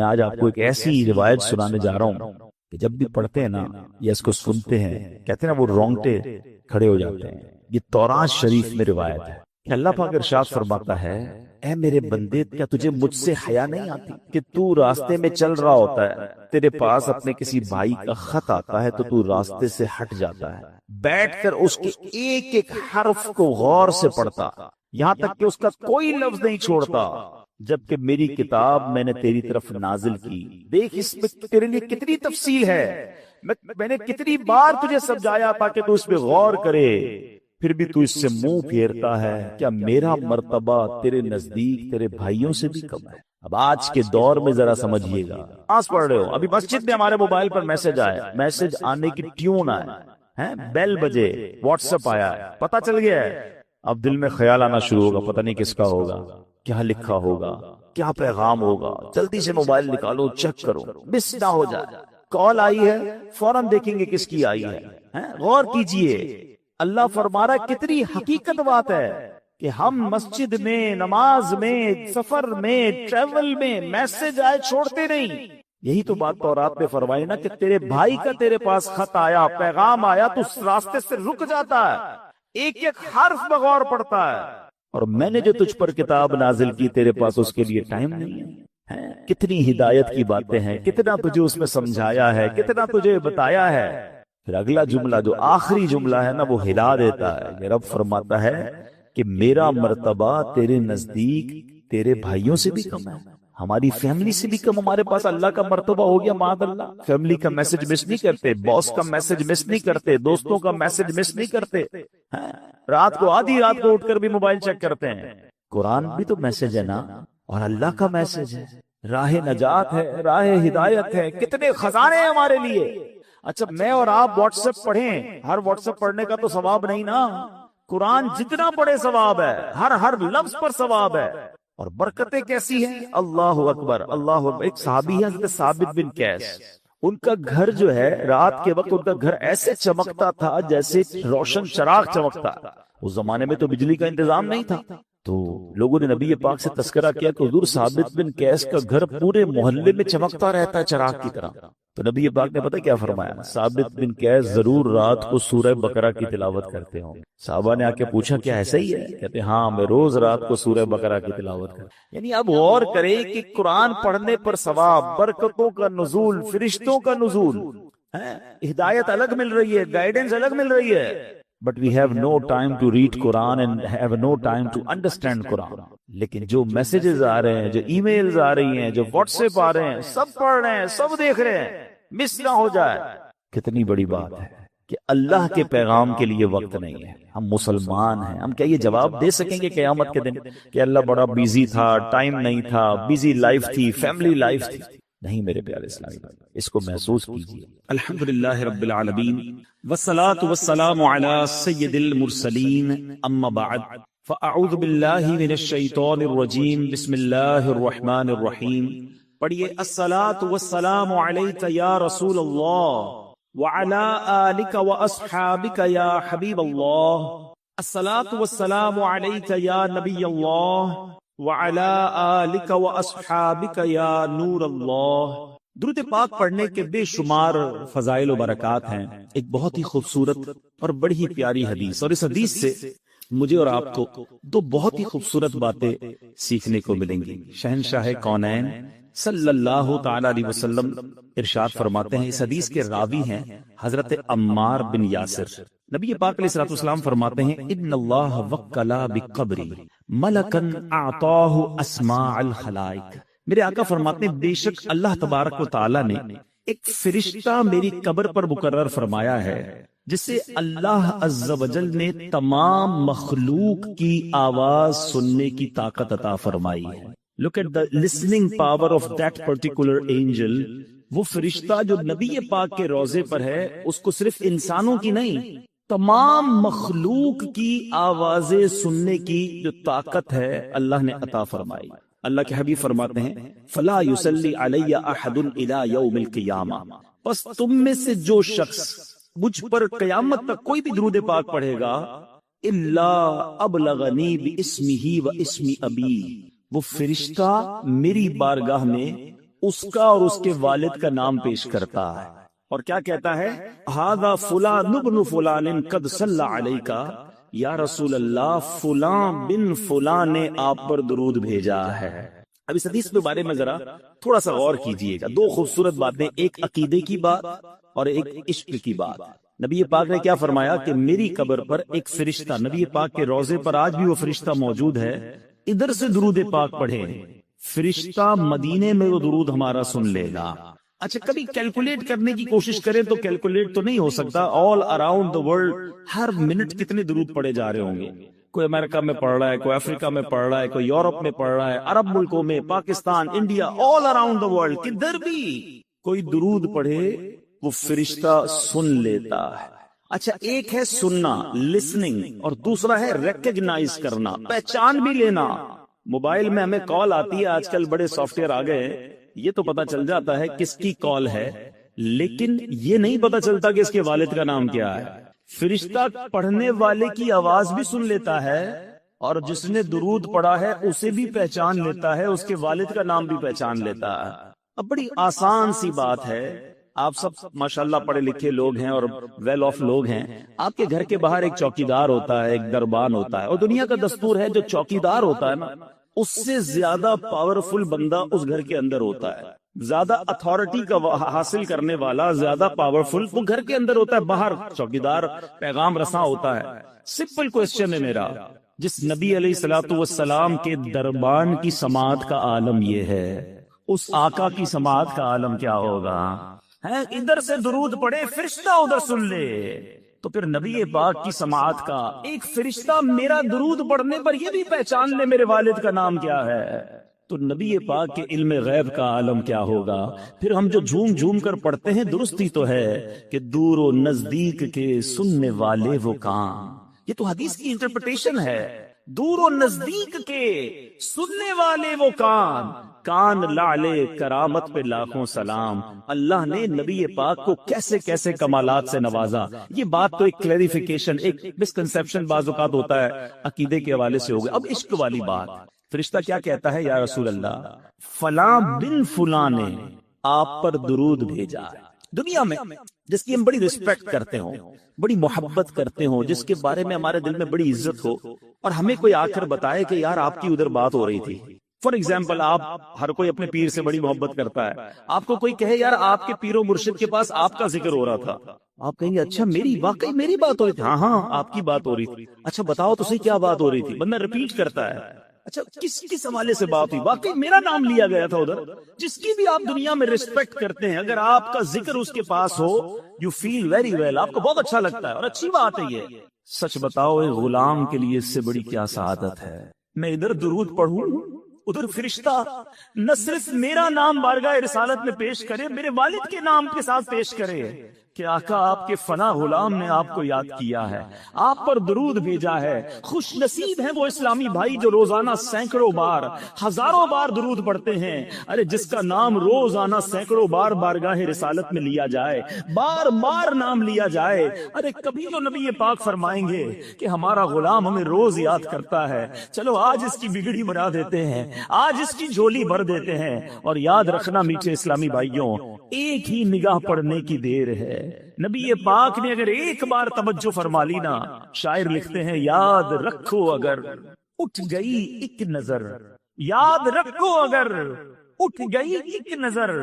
آج آپ کو ایک ایسی روایت سنانے جا رہا ہوں کہ جب بھی پڑھتے ہیں نا یا اس کو سنتے ہیں کہتے ہیں نا وہ رونگٹے کھڑے ہو جاتے ہیں۔ یہ تورات شریف میں روایت ہے کہ اللہ پاک ارشاد فرماتا ہے، اے میرے بندے کیا تجھے مجھ سے حیا نہیں آتی کہ تو راستے میں چل رہا ہوتا ہے، تیرے پاس اپنے کسی بھائی کا خط آتا ہے تو تو راستے سے ہٹ جاتا ہے، بیٹھ کر اس کے ایک ایک حرف کو غور سے پڑھتا یہاں تک کہ اس کا کوئی لفظ نہیں چھوڑتا، جبکہ میری کتاب میں نے تیری طرف نازل کی، دیکھ اس میں تیرے لیے کتنی تفصیل ہے، میں نے کتنی بار تجھے سمجھایا تاکہ تو اس پہ غور کرے، پھر بھی تو اس سے منہ پھیرتا ہے، کیا میرا مرتبہ تیرے نزدیک تیرے بھائیوں سے بھی کم ہے؟ اب آج کے دور میں ذرا سمجھیے گا، آس پڑھ رہے ہو ابھی مسجد میں ہمارے موبائل پر میسج آئے، میسج آنے کی ٹیون آئے، بیل بجے، واٹس ایپ آیا، پتہ چل گیا ہے، اب دل میں خیال آنا شروع ہوگا پتہ نہیں کس کا ہوگا، کیا لکھا ہوگا، کیا پیغام ہوگا، جلدی سے موبائل نکالو چیک کرو، مس نہ ہو جائے، کال آئی ہے فوراً دیکھیں گے کس کی آئی ہے، غور کیجئے، اللہ فرما رہا ہے کتنی حقیقت بات ہے کہ ہم مسجد میں، نماز میں، سفر میں، ٹریول میں میسج آئے چھوڑتے نہیں۔ یہی تو بات تورات میں فرمائی نا کہ تیرے بھائی کا تیرے پاس خط آیا، پیغام آیا تو اس راستے سے رک جاتا ہے، ایک ایک حرف بغور پڑتا ہے، اور میں نے جو تجھ پر کتاب نازل کی تیرے پاس اس کے لیے ٹائم نہیں ہے۔ کتنی ہدایت کی باتیں ہیں، کتنا تجھے اس میں سمجھایا ہے، کتنا تجھے بتایا ہے۔ پھر اگلا جملہ جو آخری جملہ ہے نا وہ ہلا دیتا ہے کہ رب فرماتا ہے کہ میرا مرتبہ تیرے نزدیک تیرے بھائیوں سے بھی کم ہے، ہماری فیملی سے بھی کم ہمارے پاس اللہ کا مرتبہ ہو گیا۔ معاذ اللہ، فیملی کا میسج مس نہیں کرتے، باس کا میسج مس نہیں کرتے، دوستوں کا میسج مس نہیں کرتے، رات کو آدھی رات کو اٹھ کر بھی موبائل چیک کرتے ہیں۔ قرآن بھی تو میسج ہے نا، اور اللہ کا میسج ہے، راہ نجات ہے، راہ ہدایت ہے، کتنے خزانے ہیں ہمارے لیے۔ اچھا میں اور آپ واٹس ایپ پڑھیں، ہر واٹس ایپ پڑھنے کا تو ثواب نہیں نا، قرآن جتنا پڑھے ثواب ہے، ہر لفظ پر ثواب ہے، اور برکتیں کیسی ہیں، اللہ اکبر اللہ اکبر۔ ایک صحابی ہے حضرت ثابت بن قیس، ان کا گھر جو ہے رات کے وقت ان کا گھر ایسے چمکتا تھا جیسے روشن چراغ چمکتا، اس زمانے میں تو بجلی کا انتظام نہیں تھا، تو لوگوں نے نبی پاک سے تذکرہ کیا کہ حضور ثابت بن قیس کا گھر پورے محلے میں چمکتا رہتا ہے چراغ کی طرح، تو نبی پاک نے پتہ کیا فرمایا، ثابت بن قیس ضرور رات کو سورہ بقرہ کی تلاوت کرتے ہوں۔ صحابہ نے آ کے پوچھا کیا ایسا ہی ہے؟ کہتے ہاں میں روز رات کو سورہ بقرہ کی تلاوت کرتا۔ یعنی اب غور کریں کہ قرآن پڑھنے پر ثواب، برکتوں کا نزول، فرشتوں کا نزول، ہدایت الگ مل رہی ہے، گائیڈنس الگ مل رہی ہے، but we have no time to read Quran and have no time to understand Quran۔ لیکن جو میسیجز آ رہے ہیں، جو ای میلز آ رہی ہیں، جو واٹس ایپ آ رہے ہیں، سب پڑھ رہے ہیں، سب دیکھ رہے ہیں، مس نہ ہو جائے۔ کتنی بڑی بات ہے کہ اللہ کے پیغام کے لیے وقت نہیں ہے۔ ہم مسلمان ہیں، ہم کیا یہ جواب دے سکیں گے قیامت کے دن کہ اللہ بڑا بیزی تھا، ٹائم نہیں تھا، بیزی لائف تھی، فیملی لائف تھی؟ نہیں میرے پیارے اسلامی بھائی، اس کو محسوس کیجیے۔ الحمدللہ رب العالمین والصلاة والسلام علی سید المرسلین، اما بعد فاعوذ باللہ من الشیطان الرجیم، بسم اللہ الرحمن الرحیم۔ پڑھیے، الصلاة والسلام علیک یا رسول اللہ وعلی آلک واصحابک یا حبیب اللہ، الصلاة والسلام علیک یا نبی اللہ وعلی آلک واصحابک یا نور اللہ۔ درود پاک پڑھنے کے بے شمار فضائل و برکات ہیں۔ ایک بہت ہی خوبصورت اور بڑی ہی پیاری حدیث، اور اس حدیث سے مجھے اور آپ کو دو بہت ہی خوبصورت باتیں سیکھنے کو ملیں گی۔ شہنشاہ کونین صلی اللہ تعالی علیہ وسلم ارشاد فرماتے ہیں، اس حدیث کے راوی ہیں حضرت عمار بن یاسر۔ نبی پاک علیہ الصلوۃ والسلام فرماتے ہیں، ان اللہ وکلا بقبری ملکن اعطاہ اسماء الخلائق۔ میرے آقا فرماتے ہیں بے شک اللہ تبارک و تعالی نے ایک فرشتہ میری قبر پر مقرر فرمایا ہے جسے اللہ عز و جل نے تمام مخلوق کی آواز سننے کی طاقت عطا فرمائی ہے۔ Look at the listening power of that particular angel۔ وہ فرشتہ جو نبی پاک کے روضے پر ہے، اس کو صرف انسانوں کی نہیں، تمام مخلوق کی آوازیں سننے کی جو طاقت ہے اللہ نے عطا فرمائی۔ اللہ کے حبیب فرماتے ہیں، فلا یصلی علی احد الی یوم القیامہ، پس تم میں سے جو شخص مجھ پر قیامت تک کوئی بھی درود پاک پڑھے گا، الا ابلغنی باسمہ و اسم ابی، وہ فرشتہ میری بارگاہ میں اس کا اور اس کے والد کا نام پیش کرتا ہے اور کیا کہتا ہے؟ ھذا فلان ابن فلان قد صلی علیک، یا رسول اللہ فلاں بن فلاں نے آپ پر درود بھیجا ہے۔ اب اس حدیث کے بارے میں ذرا تھوڑا سا غور کیجئے گا، دو خوبصورت باتیں، ایک عقیدے کی بات اور ایک عشق کی بات۔ نبی پاک نے کیا فرمایا کہ میری قبر پر ایک فرشتہ، نبی پاک کے روضے پر آج بھی وہ فرشتہ موجود ہے، ادھر سے درود پاک پڑھے، فرشتہ مدینے میں وہ درود ہمارا سن لے گا۔ اچھا کبھی کیلکولیٹ کرنے کی کوشش کریں تو کیلکولیٹ تو نہیں ہو سکتا، all around the world Hare minute کتنے درود پڑے جا رہے ہوں گے۔ کوئی امریکہ میں پڑھ رہا ہے، کوئی افریقہ میں پڑھ رہا ہے، کوئی یورپ میں پڑھ رہا ہے، عرب ملکوں میں، Pakistan, India, all around the world کدھر بھی کوئی درود پڑھے وہ فرشتہ سن لیتا ہے۔ اچھا ایک ہے سننا، لسننگ، اور دوسرا ہے ریکگنائز کرنا، پہچان بھی لینا۔ موبائل میں ہمیں کال آتی ہے، آج کل بڑے سافٹ ویئر آ گئے ہیں، یہ تو پتا چل جاتا ہے کس کی کال ہے، لیکن یہ نہیں پتا چلتا کہ اس کے والد کا نام کیا ہے۔ فرشتہ پڑھنے والے کی آواز بھی سن لیتا ہے اور جس نے درود پڑھا ہے اسے بھی پہچان لیتا ہے، اس کے والد کا نام بھی پہچان لیتا ہے۔ اب بڑی آسان سی بات ہے، آپ سب ماشاءاللہ پڑھے لکھے لوگ ہیں اور ویل آف لوگ ہیں، آپ کے گھر کے باہر ایک چوکیدار ہوتا ہے، ایک دربان ہوتا ہے، اور دنیا کا دستور ہے جو چوکیدار ہوتا ہے نا اس سے زیادہ پاورفل بندہ اس گھر کے اندر ہوتا ہے، زیادہ اتھارٹی کا حاصل کرنے والا، زیادہ پاورفل وہ گھر کے اندر ہوتا ہے، باہر چوکیدار پیغام رساں ہوتا ہے۔ سمپل کوسچن ہے میرا، جس نبی علیہ الصلوۃ والسلام کے دربان کی سماعت کا عالم یہ ہے، اس آقا کی سماعت کا عالم کیا ہوگا؟ ادھر سے درود پڑے فرشتہ ادھر سن لے، تو پھر نبی پاک کی سماعت کا ایک فرشتہ میرا درود پڑھنے پر یہ بھی پہچان لے میرے والد کا نام کیا ہے، تو نبی پاک کے علم غیب کا عالم کیا ہوگا؟ پھر ہم جو جھوم جھوم کر پڑھتے ہیں درستی تو ہے کہ دور و نزدیک کے سننے والے وہ کان، یہ تو حدیث کی انٹرپریٹیشن ہے، دور و نزدیک کے سننے والے وہ کان لعلے کرامت پہ لاکھوں سلام۔ اللہ نے نبی پاک کو کیسے کیسے کمالات سے نوازا، یہ بات تو ایک کلیریفیکیشن، ایک مسکنسیپشن بعض اوقات ہوتا ہے عقیدے کے حوالے سے ہو گیا۔ اب عشق والی بات، فرشتہ کیا کہتا ہے؟ یا رسول اللہ فلاں بن فلاں نے آپ پر درود بھیجا ہے۔ دنیا میں جس کی ہم بڑی رسپیکٹ کرتے ہوں، بڑی محبت کرتے ہوں، جس کے بارے میں ہمارے دل میں بڑی عزت ہو، اور ہمیں کوئی آ کر بتائے کہ یار آپ کی ادھر بات ہو رہی تھی، فار ایگزامپل آپ، ہر کوئی اپنے پیر سے بڑی محبت کرتا ہے، آپ کو کوئی کہے یار آپ کے پیر و مرشد کے پاس آپ کا ذکر ہو رہا تھا، آپ کہیں گے اچھا واقعی میری بات ہو رہی تھی؟ ہاں آپ کی بات ہو رہی تھی۔ اچھا بتاؤ تو صحیح کیا بات ہو رہی تھی؟ بندہ ریپیٹ کرتا ہے، اچھا کس حوالے سے بات ہوئی؟ واقعی میرا نام لیا گیا تھا ادھر۔ جس کی بھی آپ دنیا میں ریسپیکٹ کرتے ہیں، اگر آپ کا ذکر اس کے پاس ہو، یو فیل ویری ویل، آپ کو بہت اچھا لگتا ہے، اور اچھی بات ہے یہ۔ سچ بتاؤ ایک غلام کے لیے اس سے بڑی کیا سعادت ہے؟ میں ادھر درود پڑھوں، ادھر فرشتہ نہ صرف میرا نام بارگاہ رسالت میں پیش کرے، میرے والد کے نام کے ساتھ پیش کرے کہ آقا آپ کے فنا غلام نے آپ کو یاد کیا ہے، آپ پر درود بھیجا ہے۔ خوش نصیب ہیں وہ اسلامی بھائی جو روزانہ سینکڑوں بار، ہزاروں بار درود پڑھتے ہیں۔ ارے جس کا نام روزانہ سینکڑوں بار بارگاہ رسالت میں لیا جائے، بار بار نام لیا جائے، ارے کبھی تو نبی پاک فرمائیں گے کہ ہمارا غلام ہمیں روز یاد کرتا ہے، چلو آج اس کی بگڑی بنا دیتے ہیں، آج اس کی جھولی بھر دیتے ہیں۔ اور یاد رکھنا میٹھے اسلامی بھائیوں، ایک ہی نگاہ پڑنے کی دیر ہے۔ نبی پاک نے اگر ایک بار توجہ فرما لی نا، شاعر لکھتے ہیں یاد رکھو اگر اٹھ گئی ایک نظر، یاد رکھو اگر اٹھ گئی ایک نظر،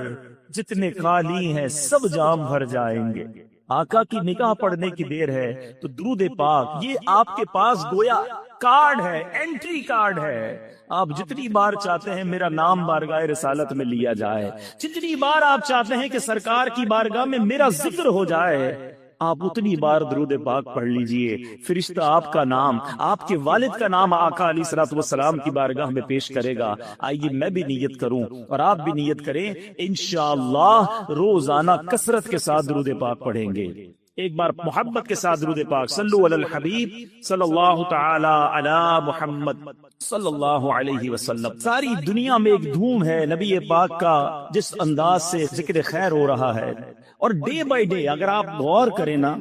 جتنے خالی ہیں سب جام بھر جائیں گے۔ آقا کی نگاہ پڑھنے کی دیر ہے تو درود پاک یہ آپ کے پاس گویا کارڈ ہے، انٹری کارڈ ہے۔ آپ جتنی بار چاہتے ہیں میرا نام بارگاہ رسالت میں لیا جائے، جتنی بار آپ چاہتے ہیں کہ سرکار کی بارگاہ میں میرا ذکر ہو جائے، آپ اتنی بار درود پاک پڑھ لیجئے۔ فرشتہ آپ کا نام، آپ کے والد کا نام آقا علیہ الصلوۃ والسلام کی بارگاہ میں پیش کرے گا۔ آئیے میں بھی نیت کروں اور آپ بھی نیت کریں، انشاءاللہ روزانہ کثرت کے ساتھ درود پاک پڑھیں گے۔ ایک بار محبت کے ساتھ درود پاک، صلو علی الحبیب صلی اللہ تعالی علی محمد صلی اللہ علیہ وسلم۔ ساری دنیا میں ایک دھوم ہے نبی پاک کا، جس انداز سے ذکر خیر ہو رہا ہے، اور ڈے بائی ڈے اگر آپ غور کریں نا،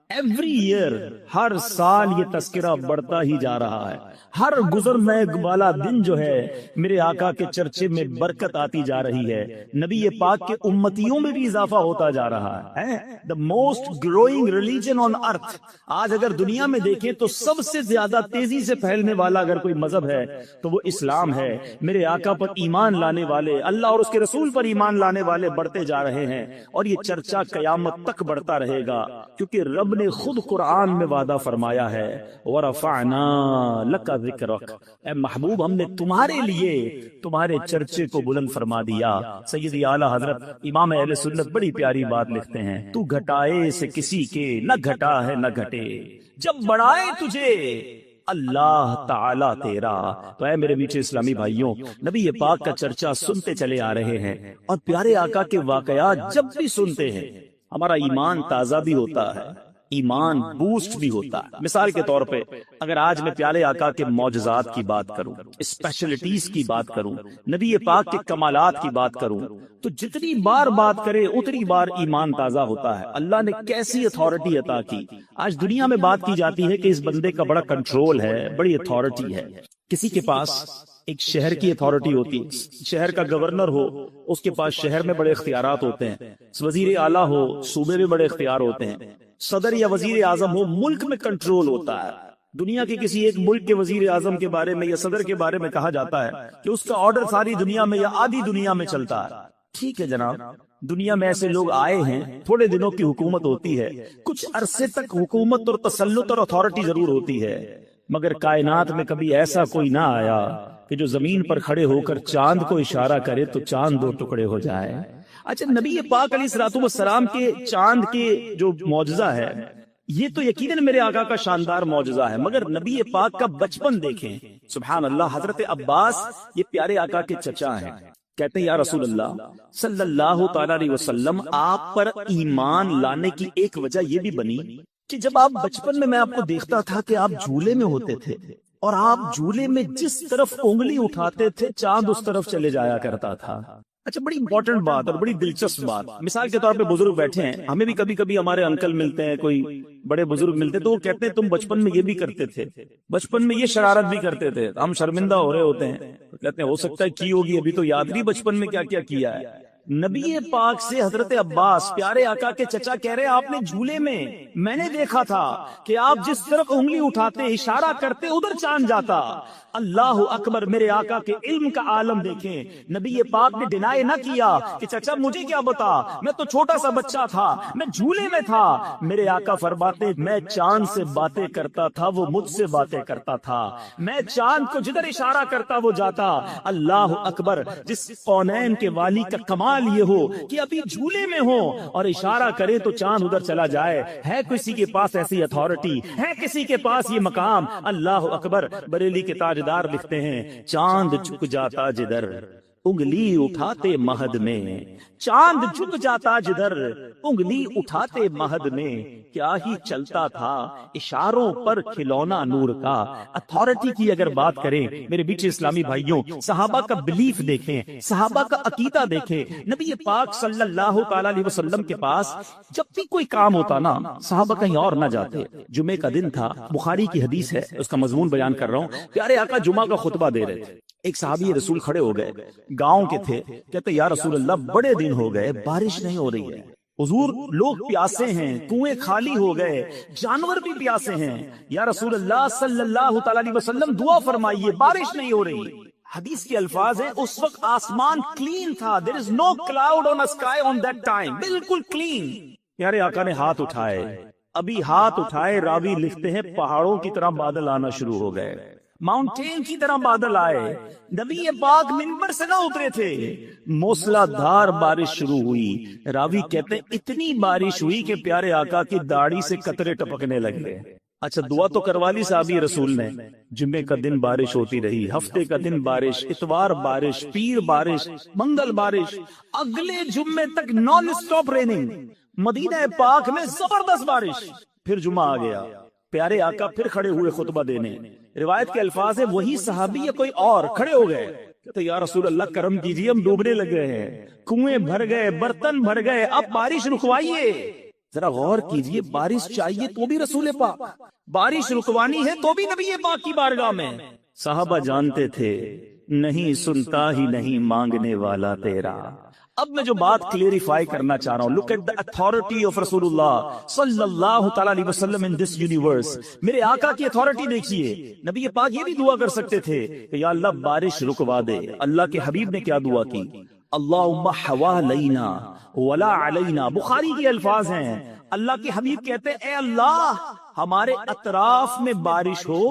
ایوری ایئر، ہر سال یہ تذکرہ بڑھتا ہی جا رہا ہے. ہر گزرنے والا دن جو ہے میرے آقا کے چرچے میں برکت آتی جا رہی ہے. نبی پاک کے امتیوں میں بھی اضافہ ہوتا جا رہا ہے. The most growing religion on earth. آج اگر دنیا میں دیکھیں تو سب سے زیادہ تیزی سے پھیلنے والا اگر کوئی مذہب ہے تو وہ اسلام ہے. میرے آقا پر ایمان لانے والے، اللہ اور اس کے رسول پر ایمان لانے والے بڑھتے جا رہے ہیں، اور یہ چرچا قیامت تک بڑھتا رہے گا، کیونکہ رب نے خود قرآن میں وعدہ فرمایا ہے وَرَفَعْنَا لَكَ ذِكْرَكَ، اے محبوب ہم نے تمہارے لیے تمہارے چرچے کو بلند فرما دیا. سیدی اعلیٰ حضرت امام اہل سنت بڑی پیاری بات لکھتے ہیں، تو گھٹائے سے کسی کے نہ گھٹا ہے نہ گھٹے، جب بڑھائے تجھے اللہ تعالیٰ تیرا. تو اے میرے میٹھے اسلامی بھائیوں، نبی پاک کا چرچا سنتے چلے آ رہے ہیں، اور پیارے آقا کے واقعات جب بھی سنتے ہیں ہمارا ایمان تازہ بھی ہوتا ہے، ایمان بوسٹ بھی ہوتا ہے. مثال کے طور پہ اگر آج میں پیارے آقا کے معجزات کی بات کروں، اسپیشلٹیز کی بات کروں، نبی پاک کے کمالات کی بات کروں، تو جتنی بار بات کرے اتنی بار ایمان تازہ ہوتا ہے. اللہ نے کیسی اتھارٹی عطا کی. آج دنیا میں بات کی جاتی ہے کہ اس بندے کا بڑا کنٹرول ہے، بڑی اتھارٹی ہے. کسی کے پاس ایک شہر کی اتھارٹی ہوتی ہے، شہر کا گورنر ہو، اس کے پاس شہر میں بڑے اختیارات ہوتے ہیں. وزیر اعلیٰ ہو، صوبے میں بڑے اختیار ہوتے ہیں. صدر یا وزیر اعظم ہو، ملک میں کنٹرول ہوتا ہے. دنیا کے کسی ایک ملک کے وزیر اعظم کے بارے میں یا صدر کے بارے میں کہا جاتا ہے کہ اس کا آرڈر ساری دنیا میں یا آدھی دنیا میں چلتا ہے. ٹھیک ہے جناب، دنیا میں ایسے لوگ آئے ہیں، تھوڑے دنوں کی حکومت ہوتی ہے، کچھ عرصے تک حکومت اور تسلط اور اتھارٹی ضرور ہوتی ہے، مگر کائنات میں کبھی ایسا کوئی نہ آیا کہ جو زمین پر کھڑے ہو کر چاند کو اشارہ کرے تو چاند دو ٹکڑے ہو جائے. اچھا، نبی پاک علیہ الصلوۃ والسلام کے چاند کے جو معجزہ ہے یہ تو یقیناً میرے آقا کا شاندار معجزہ ہے، مگر نبی پاک کا بچپن دیکھیں. سبحان اللہ، حضرت عباس یہ پیارے آقا کے چچا ہیں. کہتے ہیں یا رسول اللہ صلی اللہ تعالی علیہ وسلم، آپ پر ایمان لانے کی ایک وجہ یہ بھی بنی کہ جب آپ بچپن میں آپ کو دیکھتا تھا کہ آپ جھولے میں ہوتے تھے، اور آپ جھولے میں جس طرف انگلی اٹھاتے تھے چاند اس طرف چلے جایا کرتا تھا. اچھا، بڑی امپورٹنٹ بات اور بڑی دلچسپ بات. مثال کے طور پہ بزرگ بیٹھے ہیں، ہمیں بھی کبھی کبھی ہمارے انکل ملتے ہیں، کوئی بڑے بزرگ ملتے ہیں، تو وہ کہتے ہیں تم بچپن میں یہ بھی کرتے تھے، بچپن میں یہ شرارت بھی کرتے تھے. ہم شرمندہ ہو رہے ہوتے ہیں، کہتے ہیں ہو سکتا ہے کی ہوگی، ابھی تو یاد نہیں بچپن میں کیا کیا کیا ہے. نبی پاک سے حضرت عباس پیارے آقا کے چچا کہہ رہے آپ نے جھولے میں نے دیکھا تھا کہ آپ جس طرف انگلی اٹھاتے اشارہ کرتے ادھر چاند جاتا. اللہ اکبر، میرے آقا کے علم کا عالم دیکھیں. نبی پاک نے ڈینائی نہ کیا کہ چچا مجھے کیا بتا، میں تو چھوٹا سا بچہ تھا، میں جھولے میں تھا. میرے آقا فرماتے میں چاند سے باتیں کرتا تھا، وہ مجھ سے باتیں کرتا تھا، میں چاند کو جدھر اشارہ کرتا وہ جاتا. اللہ اکبر، جس کونین کے والی کا کمال یہ ہو کہ ابھی جھولے میں ہو اور اشارہ کرے تو چاند ادھر چلا جائے. ہے کسی کے پاس ایسی اتھارٹی، ہے کسی کے پاس یہ مقام. اللہ اکبر، بریلی کے تاجدار لکھتے ہیں چاند جھک جاتا جدھر انگلی اٹھاتے مہد میں، چاند جھک جاتا جدھر انگلی اٹھاتے مہد میں، کیا ہی چلتا تھا اشاروں پر کھلونا نور کا. اتھارٹی کی اگر بات کریں میرے بیچ اسلامی بھائیوں، صحابہ کا بلیف دیکھیں، صحابہ کا عقیدہ دیکھیں. نبی پاک صلی اللہ تعالی علیہ وسلم کے پاس جب بھی کوئی کام ہوتا نا، صحابہ کہیں اور نہ جاتے. جمعے کا دن تھا، بخاری کی حدیث ہے، اس کا مضمون بیان کر رہا ہوں. پیارے آقا جمعہ کا خطبہ دے رہے تھے، ایک صحابی رسول کھڑے ہو گئے، گاؤں کے تھے، کہتے یا رسول اللہ بڑے دن ہو گئے بارش نہیں ہو رہی ہے، حضور لوگ پیاسے ہیں، کنویں خالی ہو گئے، جانور بھی پیاسے ہیں، یا رسول اللہ صلی اللہ تعالی علیہ وسلم دعا فرمائیے، بارش نہیں ہو رہی. حدیث کے الفاظ ہیں اس وقت آسمان کلین تھا، there is no cloud on a sky on that time، بالکل کلین. پیارے آقا نے ہاتھ اٹھائے، ابھی ہاتھ اٹھائے، راوی لکھتے ہیں پہاڑوں کی طرح بادل آنا شروع ہو گئے، ماؤنٹین کی طرح بادل آئے. نبی پاک منبر سے نہ اترے تھے، موسلا دھار بارش شروع ہوئی. راوی کہتے ہیں اتنی بارش ہوئی کہ پیارے آقا کی داڑھی سے قطرے ٹپکنے لگے. اچھا، دعا تو کروا لی صحابی رسول نے. جمعے کا دن بارش ہوتی رہی، ہفتے کا دن بارش، اتوار بارش، پیر بارش، منگل بارش، اگلے جمعے تک نان اسٹاپ ریننگ. مدینہ پاک میں زبردست بارش. پھر جمعہ آ گیا، پیارے آقا پھر کھڑے ہوئے خطبہ دینے. روایت کے الفاظ ہے وہی صحابی یا کوئی اور کھڑے ہو گئے، کہتے یا رسول اللہ کرم کیجیے، ہم ڈوبنے لگ گئے ہیں، کنویں بھر گئے، برتن بھر گئے، اب بارش رکوائیے. ذرا غور کیجئے، بارش چاہیے تو بھی رسول پاک، بارش رکوانی ہے تو بھی نبی پاک کی بارگاہ میں۔ صحابہ جانتے تھے نہیں سنتا ہی نہیں مانگنے والا تیرا۔ اب میں جو بات کلیریفائی کرنا چاہ رہا ہوں، look at the authority of رسول اللہ صلی اللہ تعالی علیہ وسلم ان دس یونیورس۔ میرے آقا کی اتھارٹی دیکھیے، نبی پاک یہ بھی دعا کر سکتے تھے کہ یا اللہ بارش رکوا دے۔ اللہ کے حبیب نے کیا دعا کی؟ اللہم حوالینا ولا علینا، بخاری کے الفاظ ہیں۔ اللہ کے حبیب کہتے ہیں اے اللہ ہمارے اطراف میں بارش ہو،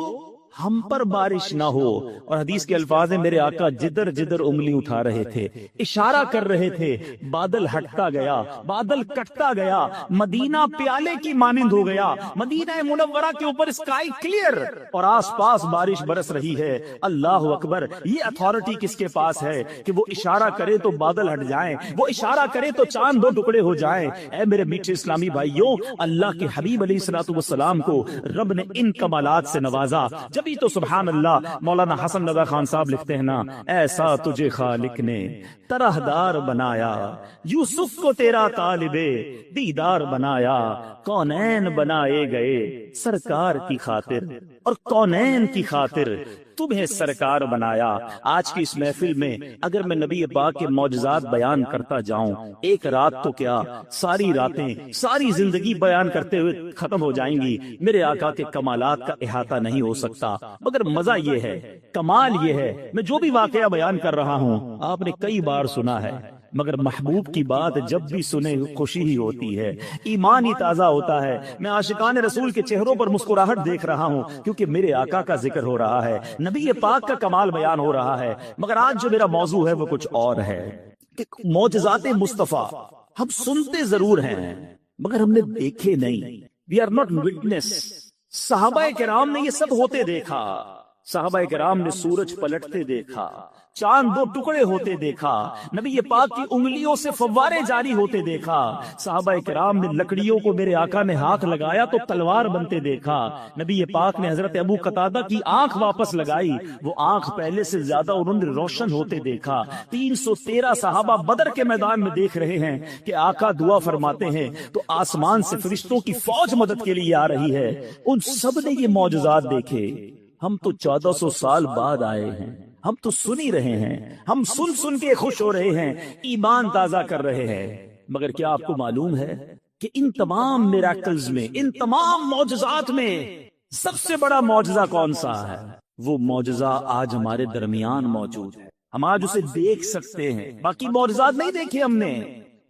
ہم پر بارش نہ ہو۔ اور حدیث کے الفاظ ہیں میرے آقا جدھر جدھر انگلی اٹھا رہے تھے، اشارہ کر رہے تھے، بادل ہٹتا گیا، بادل کٹتا گیا، مدینہ پیالے کی مانند ہو گیا، مدینہ منورہ کے اوپر اسکائی کلیئر اور آس پاس بارش برس رہی ہے۔ اللہ اکبر، یہ اتھارٹی کس کے پاس ہے کہ وہ اشارہ کرے تو بادل ہٹ جائیں، وہ اشارہ کرے تو چاند دو ٹکڑے ہو جائیں۔ اے میرے میٹھے اسلامی بھائیوں، اللہ کے حبیب علیہ الصلوۃ والسلام کو رب نے ان کمالات سے نوازا، جبھی تو سبحان اللہ مولانا حسن رضا خان صاحب لکھتے ہیں نا، ایسا تجھے خالق نے طرحدار بنایا، یوسف کو تیرا طالب دیدار بنایا، کونین بنائے گئے سرکار کی خاطر اور کونین کی خاطر تمہیں سرکار بنایا۔ آج کی اس محفل میں اگر میں نبی پاک کے معجزات بیان کرتا جاؤں، ایک رات تو کیا ساری راتیں، ساری زندگی بیان کرتے ہوئے ختم ہو جائیں گی، میرے آقا کے کمالات کا احاطہ نہیں ہو سکتا۔ مگر مزہ یہ ہے، کمال یہ ہے، میں جو بھی واقعہ بیان کر رہا ہوں آپ نے کئی بار سنا ہے، مگر محبوب کی بات جب بھی سنے خوشی ہی ہوتی ہے، ایمان ہی تازہ ہوتا ہے۔ میں عاشقان رسول کے چہروں پر مسکراہٹ دیکھ رہا ہوں کیونکہ میرے آقا کا ذکر ہو رہا ہے، نبی پاک کا کمال بیان ہو رہا ہے۔ مگر آج جو میرا موضوع ہے وہ کچھ اور ہے کہ معجزات مصطفیٰ ہم سنتے ضرور ہیں مگر ہم نے دیکھے نہیں، وی آر ناٹ وٹنس۔ صحابہ کرام نے یہ سب ہوتے دیکھا، صحابہ کرام نے سورج پلٹتے دیکھا، چاند دو ٹکڑے ہوتے دیکھا، نبی پاک کی انگلیوں سے فوارے جاری ہوتے دیکھا، صحابہ کرام نے لکڑیوں کو میرے آقا نے ہاتھ لگایا تو تلوار بنتے دیکھا، نبی پاک نے حضرت ابو قتادہ کی آنکھ واپس لگائی، وہ آنکھ پہلے سے زیادہ انہوں نے روشن ہوتے دیکھا۔ 313 صحابہ بدر کے میدان میں دیکھ رہے ہیں کہ آقا دعا فرماتے ہیں تو آسمان سے فرشتوں کی فوج مدد کے لیے آ رہی ہے۔ ان سب نے یہ معجزات دیکھے۔ ہم تو 1400 سال بعد آئے ہیں، ہم تو سن ہی رہے ہیں، ہم سن سن کے خوش ہو رہے ہیں، ایمان تازہ کر رہے ہیں۔ مگر کیا آپ کو معلوم ہے کہ ان تمام میراکلز میں، ان تمام معجزات میں سب سے بڑا معجزہ کون سا ہے؟ وہ معجزہ آج ہمارے درمیان موجود ہے، ہم آج اسے دیکھ سکتے ہیں۔ باقی معجزات نہیں دیکھے ہم نے،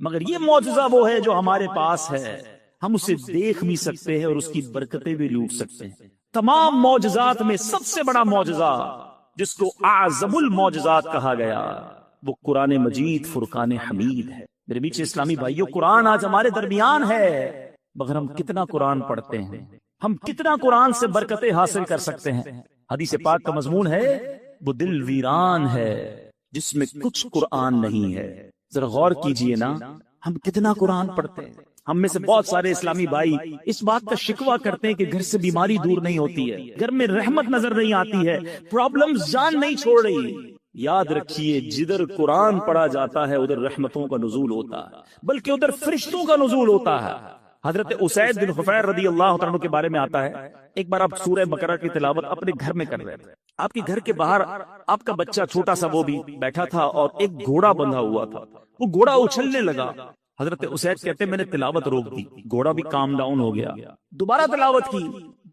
مگر یہ معجزہ وہ ہے جو ہمارے پاس ہے، ہم اسے دیکھ بھی سکتے ہیں اور اس کی برکتیں بھی لوٹ سکتے ہیں۔ تمام معجزات میں سب سے بڑا معجزہ جس کو اعظم المعجزات کہا گیا وہ قرآن مجید فرقان حمید ہے۔ میرے بیچ اسلامی بھائیوں، قرآن آج ہمارے درمیان ہے مگر ہم کتنا قرآن پڑھتے ہیں، ہم کتنا قرآن سے برکتیں حاصل کر سکتے ہیں؟ حدیث پاک کا مضمون ہے وہ دل ویران ہے جس میں کچھ قرآن نہیں ہے۔ ذرا غور کیجئے نا، ہم کتنا قرآن پڑھتے ہیں۔ ہم میں سے بہت سارے اسلامی بھائی اس بات کا شکوہ کرتے ہیں کہ گھر سے بیماری دور نہیں ہوتی ہے، گھر میں رحمت نظر نہیں آتی ہے، پرابلمز جان نہیں چھوڑ رہی۔ یاد رکھیے جدھر قرآن پڑھا جاتا ہے ادھر رحمتوں کا نزول ہوتا ہے، بلکہ ادھر فرشتوں کا نزول ہوتا ہے۔ حضرت اسید بن حفیر رضی اللہ عنہ کے بارے میں آتا ہے، ایک بار آپ سورہ بقرہ کی تلاوت اپنے گھر میں کر رہے تھے، آپ کے گھر کے باہر آپ کا بچہ چھوٹا سا وہ بھی بیٹھا تھا اور ایک گھوڑا بندھا ہوا تھا، وہ گھوڑا اچھلنے لگا۔ حضرت اسید کہتے ہیں میں نے تلاوت روک دی، گھوڑا بھی کام ڈاؤن ہو گیا، دوبارہ تلاوت کی،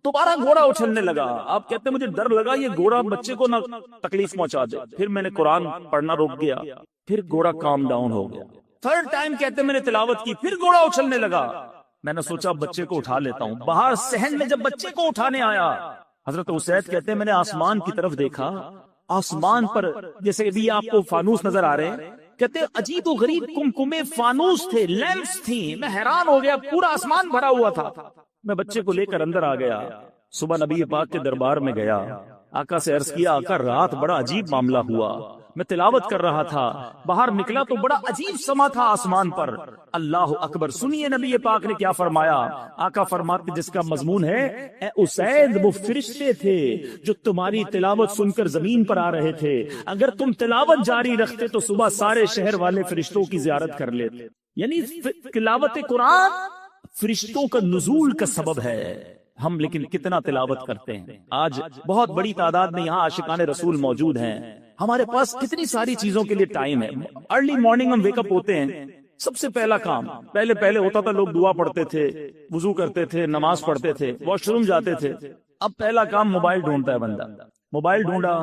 دوبارہ گھوڑا اچھلنے لگا۔ آپ کہتے ہیں مجھے ڈر لگا یہ گھوڑا بچے کو نہ تکلیف پہنچا دے، پھر میں نے قرآن پڑھنا روک دیا، پھر گھوڑا کام ڈاؤن ہو گیا۔ تھرڈ ٹائم کہتے ہیں میں نے تلاوت کی، پھر گھوڑا اچھلنے لگا۔ میں نے سوچا بچے کو اٹھا لیتا ہوں، باہر صحن میں جب بچے کو اٹھانے آیا، حضرت اسید کہتے ہیں میں نے آسمان کی طرف دیکھا، آسمان پر جیسے بھی آپ کو فانوس نظر آ رہے ہیں، کہتے ہیں عجیب و غریب کمکمے فانوس تھے، لیمپس تھیں، میں حیران ہو گیا، پورا آسمان بھرا ہوا تھا۔ میں بچے کو لے کر اندر آ گیا، صبح نبی پاک کے دربار میں گیا، آقا سے عرض کیا آقا رات بڑا عجیب معاملہ ہوا، میں تلاوت کر رہا تھا، باہر نکلا تو بڑا عجیب سما تھا آسمان پر۔ اللہ اکبر، سنیے نبی پاک نے کیا فرمایا۔ آقا فرماتے جس کا مضمون ہے اے اسید وہ فرشتے تھے جو تمہاری تلاوت سن کر زمین پر آ رہے تھے، اگر تم تلاوت جاری رکھتے تو صبح سارے شہر والے فرشتوں کی زیارت کر لیتے۔ یعنی تلاوت قرآن فرشتوں کا نزول کا سبب ہے. ہم لیکن کتنا تلاوت کرتے ہیں. آج بہت بڑی تعداد میں یہاں عاشقان رسول موجود ہیں. ہمارے پاس کتنی ساری چیزوں کے لیے ٹائم ہے. ارلی مارننگ ہم ویک اپ ہوتے ہیں, سب سے پہلا کام پہلے ہوتا تھا, لوگ دعا پڑھتے تھے, وضو کرتے تھے, نماز پڑھتے تھے, واش روم جاتے تھے. اب پہلا کام موبائل ڈھونڈتا ہے بندہ. موبائل ڈھونڈا,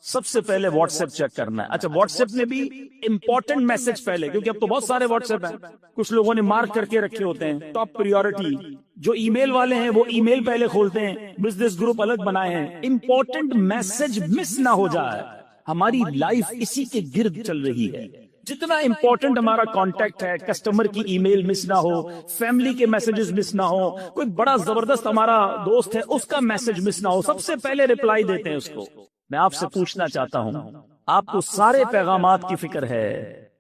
سب سے پہلے واٹس ایپ چیک کرنا ہے. اچھا واٹس ایپ میں بھی امپورٹنٹ میسج پہلے, کیونکہ اب تو بہت سارے واٹس ایپ ہیں, کچھ لوگوں نے مارک کر کے رکھے ہوتے ہیں ٹاپ پریورٹی. جو ای میل والے ہیں وہ ای میل پہلے کھولتے ہیں, بزنس گروپ الگ بنائے ہیں. امپورٹنٹ میسج مس نہ ہو جائے. ہماری لائف اسی کے گرد چل رہی ہے. جتنا امپورٹنٹ ہمارا کانٹیکٹ ہے, کسٹمر کی ای میل مس نہ ہو, فیملی کے میسجز مس نہ ہو, کوئی بڑا زبردست ہمارا دوست ہے اس کا میسج مس نہ ہو, سب سے پہلے ریپلائی دیتے ہیں اس کو. میں آپ سے پوچھنا چاہتا ہوں, آپ کو سارے پیغامات کی فکر ہے,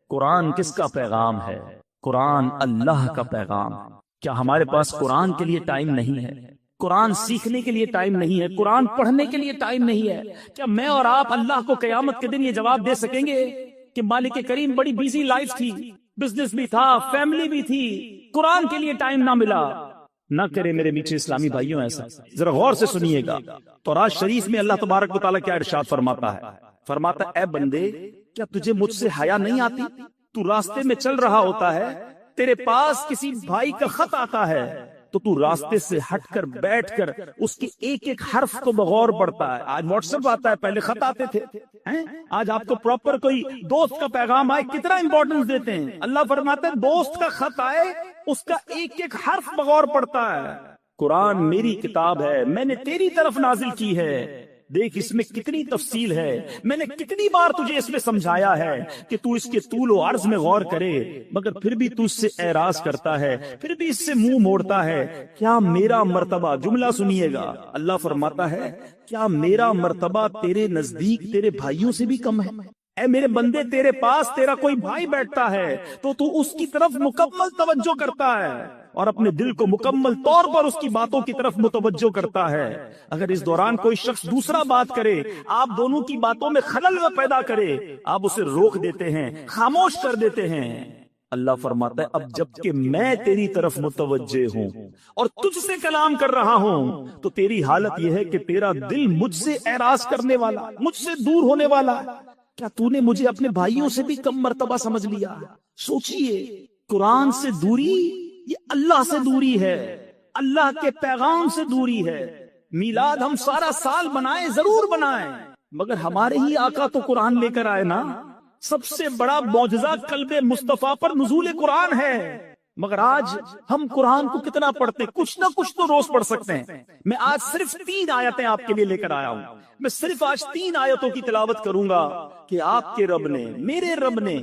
قرآن کس کا پیغام ہے؟ قرآن اللہ کا پیغام. کیا ہمارے پاس قرآن کے لیے ٹائم نہیں ہے؟ قرآن سیکھنے کے لیے ٹائم نہیں ہے؟ قرآن پڑھنے کے لیے ٹائم نہیں ہے؟ کیا میں اور آپ اللہ کو قیامت کے دن یہ جواب دے سکیں گے کہ مالک کریم بڑی بیزی لائف تھی, بزنس بھی تھا, فیملی بھی تھی, قرآن کے لیے ٹائم نہ ملا؟ نہ کرے میرے میٹھے اسلامی بھائیوں ایسا. ذرا غور سے سنیے گا. تورات شریف میں اللہ تبارک و تعالیٰ کیا ارشاد فرماتا ہے؟ فرماتا ہے, اے بندے کیا تجھے مجھ سے حیا نہیں آتی؟ تو راستے میں چل رہا ہوتا ہے, تیرے پاس کسی بھائی کا خط آتا ہے تو تو راستے سے ہٹ کر بیٹھ کر اس کے ایک ایک حرف کو بغور پڑھتا ہے. آج واٹس ایپ آتا ہے, پہلے خط آتے تھے. آج آپ کو پراپر کوئی دوست کا پیغام آئے کتنا امپورٹنس دیتے ہیں. اللہ فرماتا ہے دوست کا خط آئے اس کا ایک ایک حرف بغور پڑھتا ہے. قرآن میری کتاب ہے, میں نے تیری طرف نازل کی ہے, دیکھ اس میں کتنی تفصیل ہے, میں نے کتنی بار تجھے اس میں سمجھایا ہے کہ تو اس کے طول و عرض میں غور کرے, مگر پھر بھی تو اس سے اعراض کرتا ہے, پھر بھی اس سے منہ موڑتا ہے. کیا میرا مرتبہ, جملہ سنیے گا, اللہ فرماتا ہے کیا میرا مرتبہ تیرے نزدیک تیرے بھائیوں سے بھی کم ہے؟ اے میرے بندے, تیرے پاس تیرا کوئی بھائی بیٹھتا ہے تو اس کی طرف مکمل توجہ کرتا ہے اور اپنے دل کو مکمل طور پر اس کی باتوں کی طرف متوجہ کرتا ہے. اگر اس دوران کوئی شخص دوسرا بات کرے, آپ دونوں کی باتوں میں خلل پیدا کرے, آپ اسے روک دیتے ہیں, خاموش کر دیتے ہیں. اللہ فرماتا ہے اب جب کہ میں تیری طرف متوجہ ہوں اور تجھ سے کلام کر رہا ہوں تو تیری حالت یہ ہے کہ تیرا دل مجھ سے اعراض کرنے والا, مجھ سے دور ہونے والا. کیا تو نے مجھے اپنے بھائیوں سے بھی کم مرتبہ سمجھ لیا؟ سوچئے, قرآن سے دوری یہ اللہ سے دوری ہے, اللہ کے پیغام سے دوری ہے. میلاد ہم سارا سال بنائیں, ضرور بنائیں, مگر ہمارے ہی آقا تو قرآن لے کر آئے نا. سب سے بڑا معجزہ قلب مصطفیٰ پر نزول قرآن ہے, مگر آج ہم قرآن کو کتنا پڑھتے؟ کچھ نہ کچھ تو روز پڑھ سکتے ہیں. میں آج صرف 3 آیتیں آپ کے لیے لے کر آیا ہوں. میں صرف آج 3 آیتوں کی تلاوت کروں گا کہ آپ کے رب نے, میرے رب نے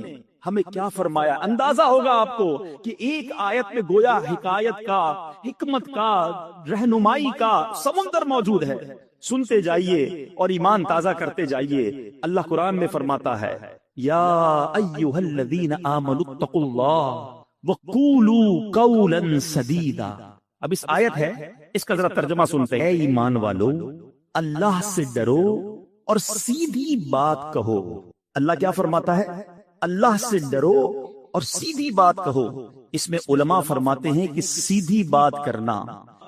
ہمیں کیا فرمایا. اندازہ ہوگا آپ کو کہ ایک آیت میں گویا حکایت کا, حکمت کا, رہنمائی کا سمندر موجود ہے. سنتے جائیے اور ایمان تازہ کرتے جائیے. اللہ قرآن میں فرماتا ہے یا ایھا الذین آمنوا اتقوا اللہ وقولوا قولا سدیدا. اب اس آیت ہے, اس کا ذرا ترجمہ سنتے ہیں. اے ایمان والو, اللہ سے ڈرو اور سیدھی بات کہو. اللہ کیا فرماتا ہے؟ اللہ سے ڈرو اور سیدھی بات کہو. اس میں علماء فرماتے ہیں کہ سیدھی بات کرنا,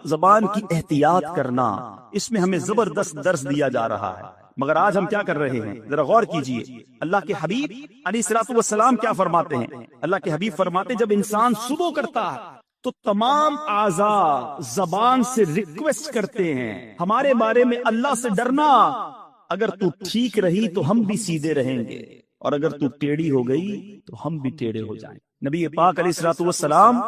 زبان کی احتیاط کرنا, اس میں ہمیں زبردست درس دیا جا رہا ہے. مگر آج ہم کیا کر رہے ہیں؟ ذرا غور کیجئے. اللہ کے حبیب علیہ الصلوۃ والسلام کیا فرماتے ہیں؟ اللہ کے حبیب فرماتے ہیں جب انسان صبح کرتا ہے تو تمام اعضاء زبان سے ریکویسٹ کرتے ہیں ہمارے بارے میں اللہ سے ڈرنا. اگر تو ٹھیک رہی تو ہم بھی سیدھے رہیں گے, اور اگر تو ٹیڑھی ہو گئی تو ہم بھی ٹیڑھے ہو جائیں. نبی پاک علیہ الصلوۃ والسلام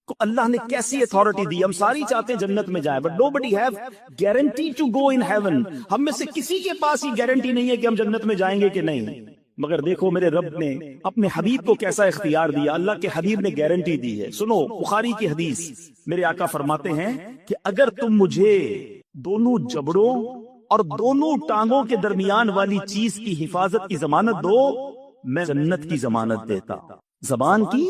کو اللہ نے کیسی اتھارٹی دی. ہم ساری چاہتے ہیں جنت میں جائیں, but nobody have guarantee to go in heaven. ہم میں سے کسی کے پاس یہ گارنٹی نہیں ہے کہ ہم جنت میں جائیں گے کہ نہیں. مگر دیکھو میرے رب نے اپنے حبیب کو کیسا اختیار دیا. اللہ کے حبیب نے گارنٹی دی ہے. سنو بخاری کی حدیث, میرے آقا فرماتے ہیں کہ اگر تم مجھے دونوں جبڑوں اور دونوں ٹانگوں کے درمیان والی چیز کی حفاظت کی ضمانت دو, میں جنت کی ضمانت دیتا. زبان کی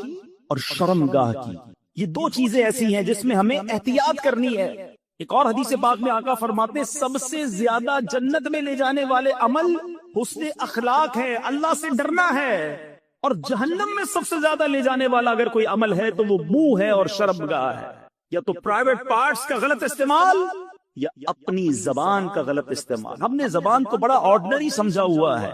اور شرمگاہ کی, یہ 2 چیزیں ایسی ہیں جس میں ہمیں احتیاط کرنی ہے. ایک اور حدیث پاک میں آقا فرماتے ہیں سب سے زیادہ جنت میں لے جانے والے عمل حسن اخلاق ہے, اللہ سے ڈرنا ہے, اور جہنم میں سب سے زیادہ لے جانے والا اگر کوئی عمل ہے تو وہ منہ ہے اور شرمگاہ ہے. یا تو پرائیویٹ پارٹس کا غلط استعمال یا اپنی زبان کا غلط استعمال. ہم نے زبان کو بڑا آرڈنری سمجھا ہوا ہے.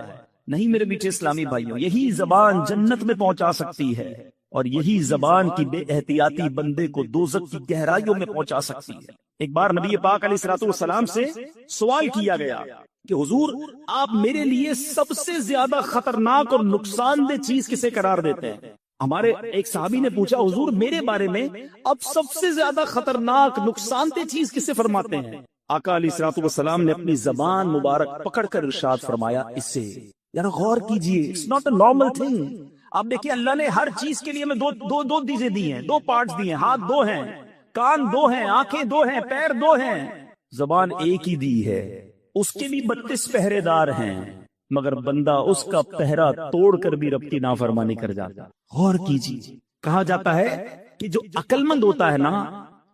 نہیں میرے میٹھے اسلامی بھائیوں، یہی زبان جنت میں پہنچا سکتی ہے، اور یہی زبان کی بے احتیاطی بندے کو دوزخ کی گہرائیوں میں پہنچا سکتی ہے. ایک بار نبی پاک علیہ الصلوۃ والسلام سے سوال کیا گیا کہ حضور آپ میرے لیے سب سے زیادہ خطرناک اور نقصان دہ چیز کسے قرار دیتے ہیں؟ ہمارے ایک صحابی نے پوچھا حضور میرے بارے میں اب سب سے زیادہ خطرناک نقصان دہ چیز کسے فرماتے ہیں؟ آقا علیہ الصلوۃ والسلام نے اپنی زبان مبارک پکڑ کر ارشاد فرمایا اس سے یار غور کیجئے، it's not a normal thing. آپ دیکھیے اللہ نے ہر چیز کے لیے ہمیں دو چیزیں دی ہیں، دو پارٹس دیے ہیں. ہاتھ دو ہیں، کان دو ہیں، آنکھیں دو ہیں، پیر دو ہیں. زبان ایک ہی دی ہے، اس کے بھی 32 پہرے دار ہیں، مگر بندہ اس کا پہرا توڑ کر بھی رب کی نافرمانی کر جاتا. غور کیجیے، کہا جاتا ہے کہ جو عقل مند ہوتا ہے نا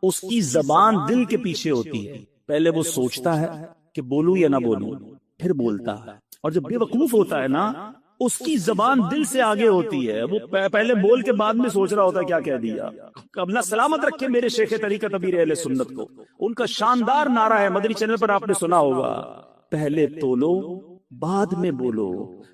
اس کی زبان دل کے پیچھے ہوتی ہے. پہلے وہ سوچتا ہے کہ بولوں یا نہ بولوں، پھر بولتا ہے. اور جب بے وقوف ہوتا ہے نا اس کی زبان دل سے آگے ہوتی ہے، وہ پہلے بول کے بعد میں سوچ رہا ہوتا ہے کیا کہہ دیا. اللہ سلامت رکھے میرے شیخ طریقت امیر اہل سنت کو. ان کا شاندار نعرہ ہے، مدنی چینل پر آپ نے سنا ہوگا، پہلے تولو بعد میں بولو.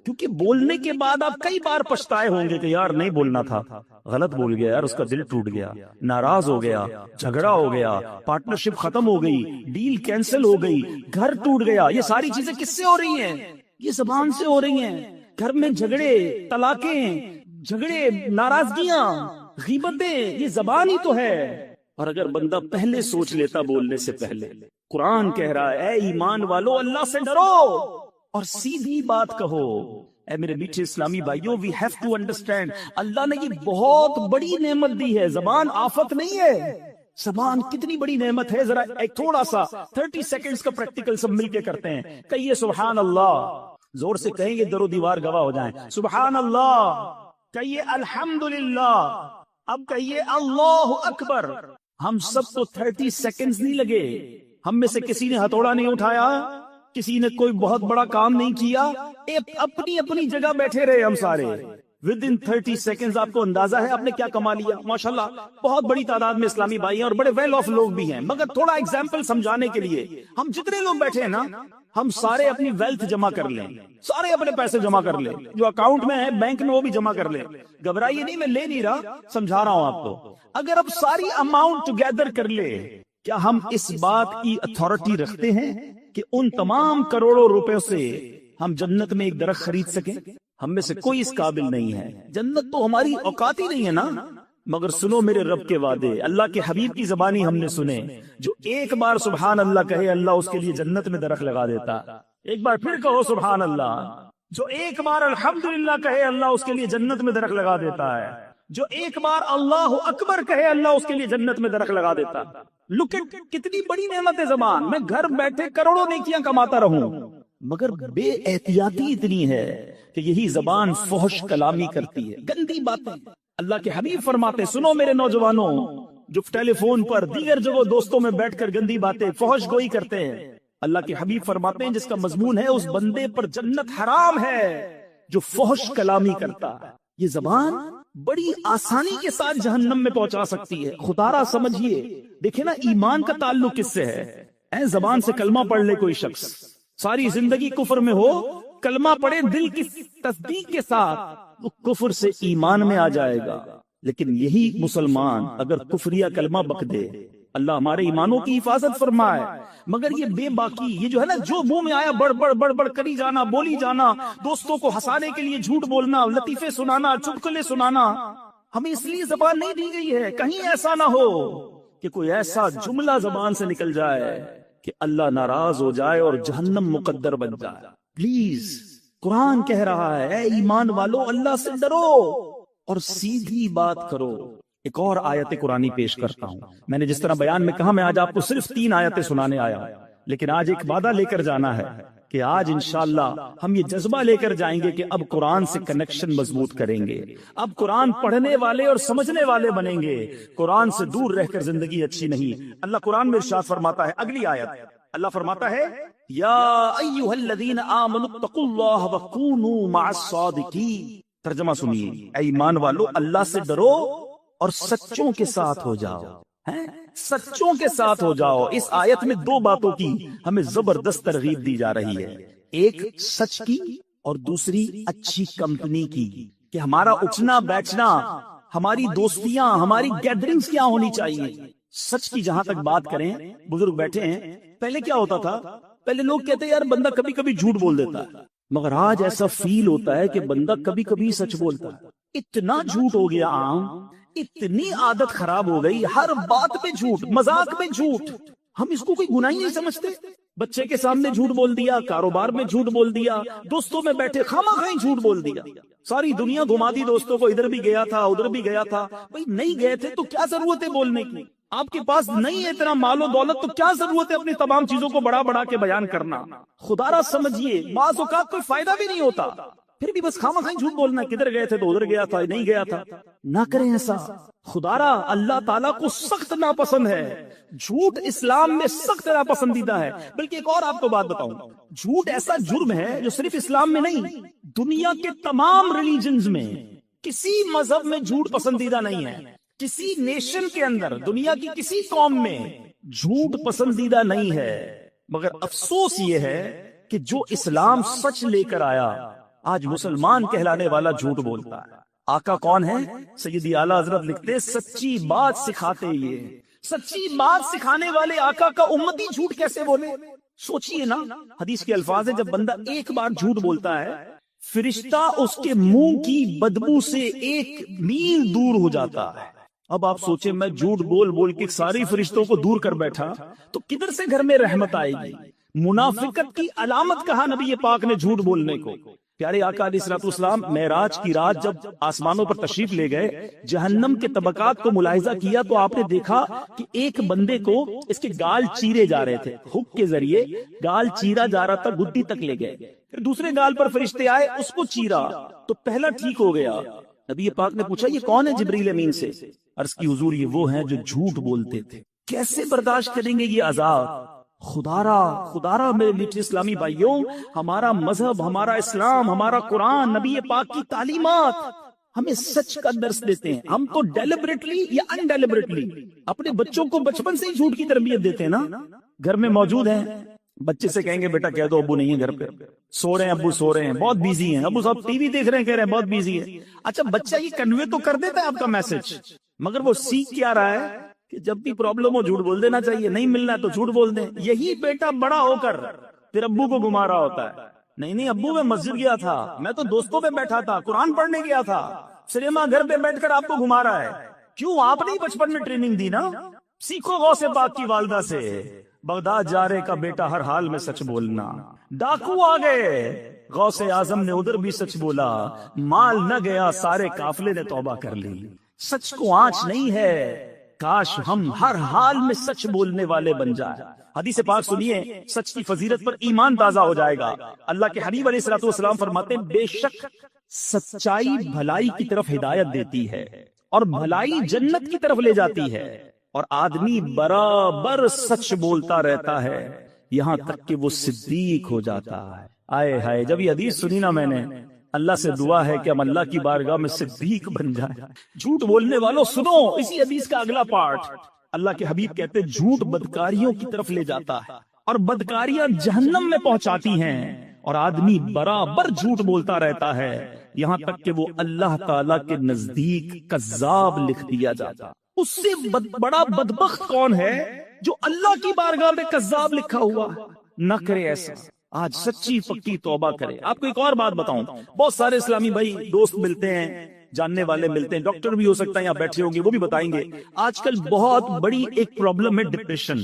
کیونکہ بولنے کے بعد آپ کئی بار پچھتائے ہوں گے کہ یار نہیں بولنا تھا، غلط بول گیا یار، اس کا دل ٹوٹ گیا، ناراض ہو گیا، جھگڑا ہو گیا، پارٹنرشپ ختم ہو گئی، ڈیل کینسل ہو گئی، گھر ٹوٹ گیا. یہ ساری چیزیں کس سے ہو رہی ہیں؟ یہ زبان سے ہو رہی ہیں. گھر میں جھگڑے، طلاقیں، جھگڑے، ناراضگیاں، غیبتیں، یہ زبان ہی تو ہے. اور اگر بندہ پہلے سوچ لیتا بولنے سے پہلے، قرآن کہہ رہا ہے اے ایمان والو اللہ سے ڈرو اور سیدھی بات کہو. اے میرے میٹھے اسلامی بھائیوں، وی ہیو ٹو انڈرسٹینڈ اللہ نے یہ بہت بڑی نعمت دی ہے. زبان آفت نہیں ہے، زبان کتنی بڑی نعمت ہے. ذرا ایک تھوڑا سا 30 سیکنڈز کا پریکٹیکل سب مل کے کرتے ہیں. کہیے سبحان اللہ، زور سے کہیں گے در و دیوار گواہ ہو جائیں. سبحان اللہ کہیے، الحمدللہ، اب کہیے اللہ اکبر. ہم سب کو 30 سیکنڈز نہیں لگے. ہم میں سے کسی نے ہتھوڑا نہیں اٹھایا، کسی نے کوئی بہت بڑا کام نہیں کیا، اپنی اپنی جگہ بیٹھے رہے ہم سارے. ودن 30 سیکنڈز آپ کو اندازہ ہے آپ نے کیا کما لیا. ماشاءاللہ بہت بڑی تعداد میں اسلامی بھائی ہیں اور بڑے ویل آف لوگ بھی ہیں، مگر تھوڑا ایگزامپل سمجھانے کے لیے ہم جتنے لوگ بیٹھے ہیں نا، ہم سارے اپنی ویلتھ جمع کر لیں، سارے اپنے پیسے جمع کر لیں، جو اکاؤنٹ میں ہے بینک میں وہ بھی جمع کر لیں. گھبرائیے نہیں، میں لے نہیں رہا، سمجھا رہا ہوں آپ کو. اگر اب ساری اماؤنٹ ٹوگیدر کر لے، کیا ہم اس بات کی اتھارٹی رکھتے ہیں کہ ان تمام کروڑوں روپے سے ہم جنت میں ایک درخت خرید سکیں؟ ہم میں سے کوئی اس قابل نہیں ہے. جنت تو ہماری اوقات ہی نہیں ہے نا. مگر سنو میرے رب کے وعدے، اللہ کے حبیب کی زبانی ہم نے سنے. جو ایک بار سبحان اللہ کہے اللہ اس کے لیے جنت میں درخت لگا دیتا. ایک بار پھر کہو سبحان اللہ. جو ایک بار الحمدللہ کہے اللہ اس کے لیے جنت میں درخت لگا دیتا ہے. جو ایک بار اللہ اکبر کہے اللہ اس کے لیے جنت میں درخت لگا دیتا. لک ایٹ کتنی بڑی نعمت ہے زبان. میں گھر بیٹھے کروڑوں نیکیاں کماتا رہوں، مگر بے احتیاطی اتنی ہے کہ یہی زبان فحش کلامی کرتی ہے، گندی باتیں. اللہ کے حبیب فرماتے، سنو میرے نوجوانوں جو ٹیلی فون پر دیگر جگہ دوستوں میں بیٹھ کر گندی باتیں فحش گوئی کرتے ہیں، اللہ کے حبیب فرماتے ہیں جس کا مضمون ہے اس بندے پر جنت حرام ہے جو فحش کلامی کرتا ہے. یہ زبان بڑی آسانی کے ساتھ جہنم میں پہنچا سکتی ہے. خدارا سمجھیے، دیکھیں نا ایمان کا تعلق کس سے ہے. اے زبان سے کلمہ پڑھ لے کوئی شخص، ساری زندگی کفر میں ہو، کلمہ پڑھے دل کی تصدیق کے ساتھ، وہ کفر سے ایمان میں آ جائے گا. لیکن یہی مسلمان اگر کفریہ کلمہ بک دے، اللہ ہمارے ایمانوں کی حفاظت فرمائے. مگر یہ بے باکی، یہ جو ہے نا جو منہ میں آیا بڑ کری جانا، بولی جانا، دوستوں کو ہنسانے کے لیے جھوٹ بولنا، لطیفے سنانا، چٹکلے سنانا، ہمیں اس لیے زبان نہیں دی گئی ہے کہیں ایسا نہ ہو کہ کوئی ایسا جملہ زبان سے نکل جائے کہ اللہ ناراض ہو جائے اور جہنم مقدر بن جائے. پلیز، قرآن کہہ رہا ہے اے ایمان والو اللہ سے ڈرو اور سیدھی بات کرو. ایک اور آیت قرآنی پیش کرتا ہوں. میں نے جس طرح بیان میں کہا میں آج آپ کو صرف 3 آیتیں سنانے آیا ہوں، لیکن آج ایک وعدہ لے کر جانا ہے کہ آج انشاءاللہ ہم یہ جذبہ لے کر جائیں گے کہ اب قرآن سے کنیکشن مضبوط کریں گے. اب قرآن پڑھنے والے اور سمجھنے والے بنیں گے. قرآن سے دور رہ کر زندگی اچھی نہیں. اللہ قرآن میں ارشاد فرماتا ہے، اگلی آیت اللہ فرماتا ہے یا ایھا الذین آمنوا اتقوا اللہ وکونوا مع الصادقین. ترجمہ سنیے، اے ایمان والو اللہ سے ڈرو اور سچوں کے ساتھ ہو جاؤ. ہیں؟ سچوں کے ساتھ ہو جاؤ۔ اس آیت میں دو باتوں کی ہمیں زبردست ترغیب دی جا رہی ہے، ایک سچ کی اور دوسری اچھی کمپنی کی، کہ ہمارا اٹھنا بیٹھنا، ہماری دوستیاں، ہماری گیدرنگز کیا ہونی چاہیے۔ سچ کی جہاں تک بات کریں، بزرگ بیٹھے ہیں، پہلے کیا ہوتا تھا؟ پہلے لوگ کہتے ہیں یار بندہ کبھی کبھی جھوٹ بول دیتا ہے، مگر آج ایسا فیل ہوتا ہے کہ بندہ کبھی کبھی سچ بولتا ہے۔ اتنا جھوٹ ہو گیا عام، اتنی عادت خراب ہو گئی، ہر بات پہ جھوٹ، مذاق میں جھوٹ، ہم اس کو کوئی گناہ ہی نہیں سمجھتے۔ بچے کے سامنے جھوٹ بول دیا، کاروبار میں جھوٹ بول دیا، دوستوں میں بیٹھے خواہ جھوٹ بول دیا، ساری دنیا گھما دی دوستوں کو، ادھر بھی گیا تھا ادھر بھی گیا تھا۔ بھئی نہیں گئے تھے تو کیا ضرورت ہے بولنے کی؟ آپ کے پاس نہیں ہے اتنا مال و دولت تو کیا ضرورت ہے اپنی تمام چیزوں کو بڑا بڑا کے بیان کرنا؟ خدا را سمجھیے، بعض اوقات کوئی فائدہ بھی نہیں ہوتا، پھر بھی بس خواہ جھوٹ بولنا، کدھر گئے تھے تو ادھر گیا تھا، نہیں گیا تھا۔ نہ کریں ایسا، خدا را اللہ تعالیٰ کو سخت ناپسند ہے، جھوٹ اسلام میں سخت ناپسندیدہ ہے۔ بلکہ ایک اور آپ کو بات بتاؤں، جھوٹ ایسا جرم ہے جو صرف اسلام میں نہیں، دنیا کے تمام ریلیجنز میں، کسی مذہب میں جھوٹ پسندیدہ نہیں ہے، کسی نیشن کے اندر، دنیا کی کسی قوم میں جھوٹ پسندیدہ نہیں ہے۔ مگر افسوس یہ ہے کہ جو اسلام سچ لے کر آیا، آج مسلمان کہلانے والا جھوٹ بولتا ہے۔ آقا کون ہے؟ سیدی اعلیٰ حضرت لکھتے سچی بات سکھاتے یہ، سچی بات سکھانے والے آقا کا امتی جھوٹ کیسے بولے؟ سوچئے نا، حدیث کے الفاظ ہیں، جب بندہ ایک بار جھوٹ بولتا ہے، فرشتہ اس کے منہ کی بدبو سے 1 میل دور ہو جاتا ہے۔ اب آپ سوچیں، میں جھوٹ بول بول کے ساری فرشتوں کو دور کر بیٹھا تو کدھر سے گھر میں رحمت آئے گی؟ منافقت کی علامت کہا نبی پاک نے جھوٹ بولنے کو۔ پیارے آقا علیہ الصلوۃ والسلام معراج کی رات جب آسمانوں پر تشریف لے گئے، جہنم کے طبقات کو ملاحظہ کیا تو آپ نے دیکھا کہ ایک بندے کو اس کے گال چیرے جا رہے تھے، ہک کے ذریعے گال چیرا جا رہا تھا، گدی تک لے گئے، پھر دوسرے گال پر فرشتے آئے، اس کو چیرا تو پہلا ٹھیک ہو گیا۔ نبی پاک نے پوچھا یہ کون ہے؟ جبریل امین سے۔ عرض کی حضور یہ وہ ہیں جو جھوٹ بولتے تھے، کیسے برداشت کریں گے یہ عذاب؟ خدا را میرے میٹھے اسلامی بھائیوں، ہمارا مذہب، ہمارا اسلام، ہمارا قرآن، نبی پاک کی تعلیمات ہمیں سچ کا درس دیتے ہیں۔ ہم تو ڈیلیبریٹلی یا ان ڈیلیبریٹلی اپنے بچوں کو بچپن سے ہی جھوٹ کی تربیت دیتے ہیں نا۔ گھر میں موجود ہیں، بچے سے کہیں گے بیٹا کہہ دو ابو نہیں ہے گھر پہ، سو رہے ہیں ابو، سو رہے ہیں، بہت بیزی ہیں ابو صاحب، ٹی وی دیکھ رہے ہیں، کہہ رہے ہیں بہت بیزی ہے۔ اچھا بچہ یہ کنوے تو کر دیتا ہے آپ کا میسج، مگر وہ سیکھ کیا رہا ہے کہ جب بھی پرابلم ہو جھوٹ بول دینا چاہیے، نہیں ملنا ہے تو جھوٹ بول دیں۔ یہی بیٹا بڑا ہو کر پھر ابو کو گھما رہا ہوتا ہے، نہیں ابو میں مسجد گیا تھا، میں تو دوستوں پہ بیٹھا تھا، قرآن پڑھنے گیا تھا، سنیما گھر پہ بیٹھ کر آپ کو گھما رہا ہے۔ کیوں؟ آپ نے بچپن میں ٹریننگ دی نا۔ سیکھو غوث پاک کی والدہ سے، بغداد جا رہے کا بیٹا ہر حال میں سچ بولنا۔ ڈاکو آ گئے، غوث اعظم نے ادھر بھی سچ بولا، مال نہ گیا، سارے قافلے نے توبہ کر لی۔ سچ کو آنچ نہیں ہے، کاش ہم ہر حال میں سچ بولنے والے بن جائیں۔ حدیث پاک سنیے، سچ کی فضیلت پر ایمان تازہ ہو جائے گا۔ اللہ کے حبیب علیہ الصلوۃ والسلام فرماتے ہیں بے شک سچائی بھلائی کی طرف ہدایت دیتی ہے اور بھلائی جنت کی طرف لے جاتی ہے، اور آدمی برابر سچ بولتا رہتا ہے یہاں تک کہ وہ صدیق ہو جاتا ہے۔ آئے ہائے، جب یہ حدیث سنی نا میں نے، اللہ سے دعا ہے کہ ہم اللہ کی بارگاہ میں صدیق بن جائیں۔ جھوٹ بولنے والوں سنو اسی حدیث کا اگلا پارٹ۔ اللہ کے حبیب کہتے ہیں جھوٹ بدکاریوں کی طرف لے جاتا ہے اور بدکاریاں جہنم میں پہنچاتی ہیں، اور آدمی برابر جھوٹ بولتا رہتا ہے یہاں تک کہ وہ اللہ تعالی کے نزدیک کذاب لکھ دیا جاتا۔ اس سے بڑا بدبخت کون ہے جو اللہ کی بارگاہ میں کذاب لکھا ہوا؟ نہ کرے ایسا، آج سچی پکی توبہ کرے۔ آپ کو ایک اور بات بتاؤں، بہت سارے اسلامی بھائی دوست ملتے ہیں، جاننے والے ملتے ہیں، ڈاکٹر بھی ہو سکتا ہے یہاں بیٹھے ہوں گے، وہ بھی بتائیں گے آج کل بہت بڑی ایک پرابلم ہے ڈپریشن،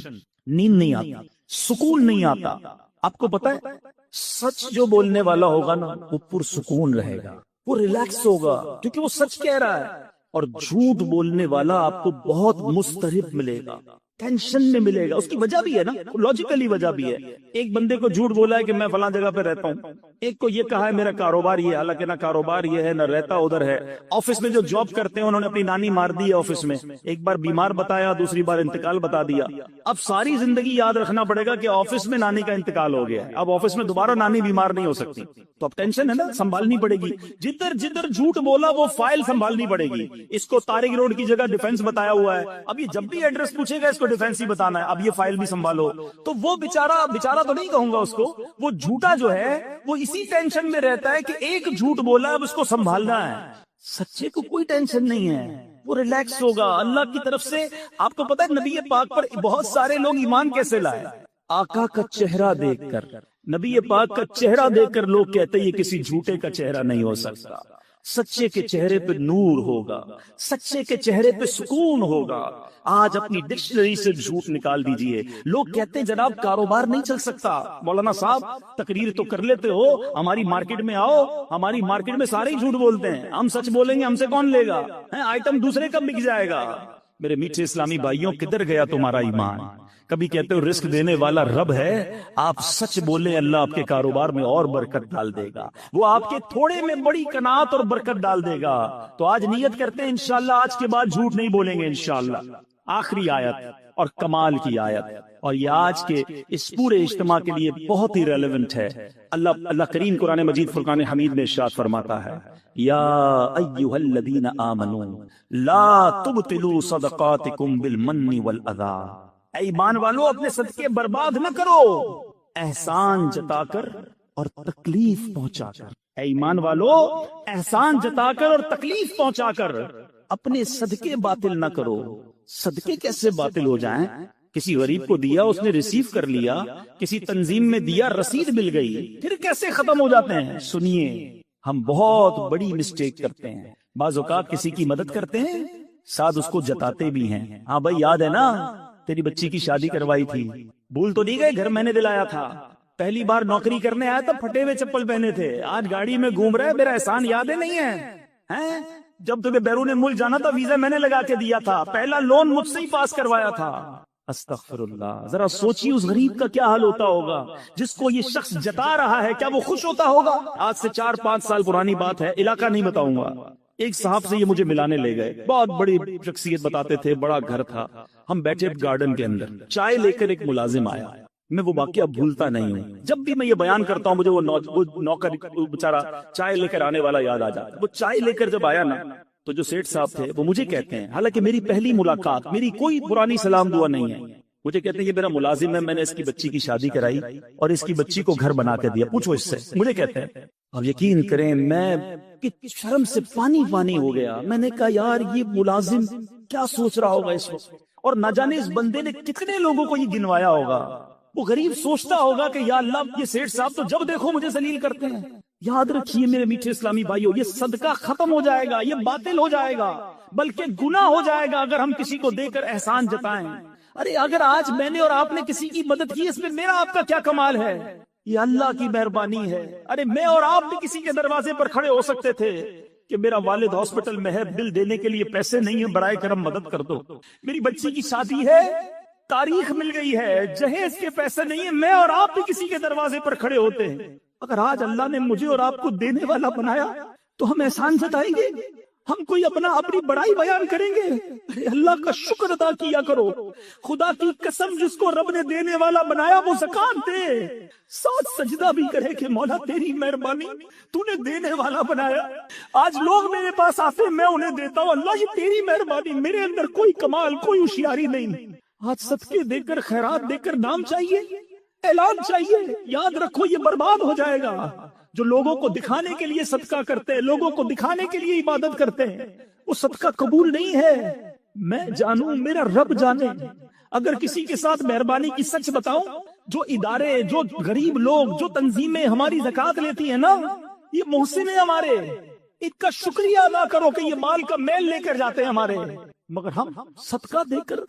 نیند نہیں آتی، سکون نہیں آتا۔ آپ کو پتا ہے سچ جو بولنے والا ہوگا نا وہ پرسکون رہے گا، وہ ریلیکس ہوگا کیونکہ وہ سچ کہہ رہا ہے، اور جھوٹ بولنے والا آپ کو بہت مضطرب ملے گا، ٹینشن میں ملے گا. اس کی وجہ بھی ہے نا, لاجیکلی وجہ بھی ہے. ایک بندے کو جھوٹ بولا ہے کہ میں فلاں جگہ پہ رہتا ہوں, ایک کو یہ کہا ہے میرا کاروبار یہ ہے, حالانکہ نہ کاروبار یہ ہے نہ رہتا ادھر ہے. آفس میں جو جاب کرتے ہیں انہوں نے اپنی نانی مار دی ہے آفس میں, ایک بار بیمار بتایا, دوسری بار انتقال بتا دیا. اب ساری زندگی یاد رکھنا پڑے گا کہ آفس میں نانی کا انتقال ہو گیا ہے, اب آفس میں دوبارہ نانی بیمار نہیں ہو سکتی. تو اب ٹینشن ہے نا, سنبھالنی پڑے گی. جدھر جدھر جھوٹ بولا وہ فائل سنبھالنی پڑے گی. اس کو طارق روڈ کی جگہ ڈیفنس بتایا ہوا ہے, اب یہ جب بھی ایڈریس پوچھے گا اس کو ڈیفنس ہی بتانا ہے, اب یہ فائل بھی سنبھالو. تو وہ بیچارہ تو نہیں کہوں گا اس کو, وہ جھوٹا جو ہے وہ اسی ٹینشن میں رہتا ہے کہ ایک جھوٹ بولا اب اس کو سنبھالنا ہے. سچے کو کوئی ٹینشن نہیں ہے, وہ ریلیکس ہوگا اللہ کی طرف سے. آپ کو پتا ہے نبی پاک پر بہت سارے لوگ ایمان کیسے لائے؟ آقا کا چہرہ دیکھ کر, نبی پاک کا چہرہ دیکھ کر لوگ کہتے ہیں یہ کسی جھوٹے کا چہرہ نہیں ہو سکتا. سچے کے چہرے پہ نور ہوگا, سچے کے چہرے پہ سکون ہوگا. آج اپنی ڈکشنری سے جھوٹ نکال دیجئے. لوگ کہتے ہیں جناب کاروبار نہیں چل سکتا. مولانا صاحب تقریر تو کر لیتے ہو, ہماری مارکیٹ میں آؤ, ہماری مارکیٹ میں سارے ہی جھوٹ بولتے ہیں, ہم سچ بولیں گے ہم سے کون لے گا, آئٹم دوسرے کا بک جائے گا. میرے میٹھے اسلامی بھائیوں, کدھر گیا تمہارا ایمان؟ کبھی کہتے ہو رزق دینے والا رب ہے, آپ سچ بولیں اللہ آپ کے کاروبار میں اور برکت ڈال دے گا, وہ آپ کے تھوڑے میں بڑی قناعت اور برکت ڈال دے گا. تو آج نیت کرتے ہیں انشاءاللہ آج کے بعد جھوٹ نہیں بولیں گے انشاءاللہ. آخری آیت اور کمال کی آیت, اور یہ آج کے اس پورے اجتماع کے لیے بہت ہی ریلیونٹ ہے. اللہ کریم قرآن مجید فرقان حمید میں ارشاد فرماتا ہے, یا ایھا الذین آمنوا لا تبطلوا صدقاتکم بالمن والاذی. اے ایمان والو اپنے صدقے برباد نہ کرو احسان جتا کر اور تکلیف پہنچا کر. اے ایمان والو احسان جتا کر اور تکلیف پہنچا کر اپنے صدقے باطل نہ کرو. صدقے کیسے باطل ہو جائیں؟ کسی غریب کو دیا اس نے ریسیو کر لیا, کسی تنظیم میں دیا رسید مل گئی, پھر کیسے ختم ہو جاتے ہیں؟ سنیے, ہم بہت بڑی مسٹیک کرتے ہیں. بعض اوقات کسی کی مدد کرتے ہیں, ساتھ اس کو جتاتے بھی ہیں. ہاں بھائی یاد ہے نا تیری بچی کی شادی کروائی تھی, بھول تو نہیں گئے, گھر میں نے دلایا تھا. پہلی بار نوکری کرنے آیا تھا پھٹے ہوئے چپل پہنے تھے, آج گاڑی میں گھوم رہے, میرا احسان یاد ہے نہیں ہے؟ جب تمہیں بیرون ملک جانا تھا ویزا میں نے لگا کے دیا تھا, پہلا لون مجھ سے ہی پاس کروایا تھا. استغفر اللہ. ذرا سوچیے اس غریب کا کیا حال ہوتا ہوگا جس کو یہ شخص جتا رہا ہے, کیا وہ خوش ہوتا ہوگا؟ آج سے 4-5 سال پرانی بات ہے, علاقہ نہیں بتاؤں گا. ایک صاحب سے یہ مجھے ملانے لے گئے, بہت بڑی شخصیت بتاتے تھے, بڑا گھر تھا. ہم بیٹھے گارڈن کے اندر, چائے لے کر ایک ملازم آیا. میں وہ واقعہ بھولتا نہیں ہوں, جب بھی میں یہ بیان کرتا ہوں مجھے وہ نوکر بیچارہ چائے لے کر آنے والا یاد آ جاتا. وہ چائے لے کر جب آیا نا تو جو سیٹھ صاحب تھے وہ مجھے کہتے ہیں, حالانکہ میری پہلی ملاقات, میری کوئی پرانی سلام دعا نہیں ہے, مجھے کہتے ہیں یہ میرا ملازم ہے, میں نے اس کی بچی کی شادی کرائی اور اس کی بچی کو گھر بنا کے دیا, پوچھو اس سے. مجھے کہتے ہیں, اور یقین کریں میں شرم سے پانی پانی ہو گیا. میں نے کہا یار یہ ملازم کیا سوچ رہا ہوگا اس وقت, اور نہ جانے اس بندے نے کتنے لوگوں کو یہ گنوایا ہوگا. وہ غریب سوچتا ہوگا کہ یا اللہ یہ سیٹھ صاحب تو جب دیکھو مجھے ذلیل کرتے ہیں. یاد رکھیے میرے میٹھے اسلامی بھائیوں, یہ صدقہ ختم ہو جائے گا, یہ باطل ہو جائے گا, بلکہ گناہ ہو جائے گا اگر ہم کسی کو دے کر احسان جتائیں. ارے اگر آج میں نے اور آپ نے کسی کی مدد کی, اس میں میرا آپ کا کیا کمال ہے؟ یہ اللہ کی مہربانی ہے. ارے میں اور آپ بھی کسی کے دروازے پر کھڑے ہو سکتے تھے کہ میرا والد ہاسپٹل میں ہے, بل دینے کے لیے پیسے نہیں ہیں, برائے کرم مدد کر دو. میری بچی کی شادی ہے, تاریخ مل گئی ہے, جہیز کے پیسے نہیں ہیں, میں اور آپ بھی کسی کے دروازے پر کھڑے ہوتے ہیں. اگر آج اللہ نے مجھے اور آپ کو دینے والا بنایا تو ہم احسان جتائیں گے, ہم کوئی اپنی بڑائی بیان کریں گے؟ اللہ کا شکر ادا کیا کرو. خدا کی قسم جس کو رب نے دینے والا بنایا وہ زکات دے, ساتھ سجدہ بھی کرے کہ مولا تیری مہربانی, تو نے دینے والا بنایا. آج لوگ میرے پاس آتے ہیں, میں انہیں دیتا ہوں, اللہ یہ تیری مہربانی, میرے اندر کوئی کمال کوئی ہوشیاری نہیں. آج صدقے دے کر خیرات دے کر نام چاہیے, اعلان چاہیے. یاد رکھو یہ برباد ہو جائے گا. جو لوگوں کو دکھانے کے لیے صدقہ کرتے ہیں, لوگوں کو دکھانے کے لیے عبادت کرتے ہیں, وہ صدقہ قبول نہیں ہے. میں جانوں, میرا رب جانے. اگر کسی کے ساتھ مہربانی کی سچ بتاؤں, جو ادارے, جو غریب لوگ, جو تنظیمیں ہماری زکات لیتی ہیں نا, یہ محسن ہیں ہمارے, ان کا شکریہ ادا کرو کہ یہ مال کا میل لے کر جاتے ہیں ہمارے. مگر ہم صدقہ دے کر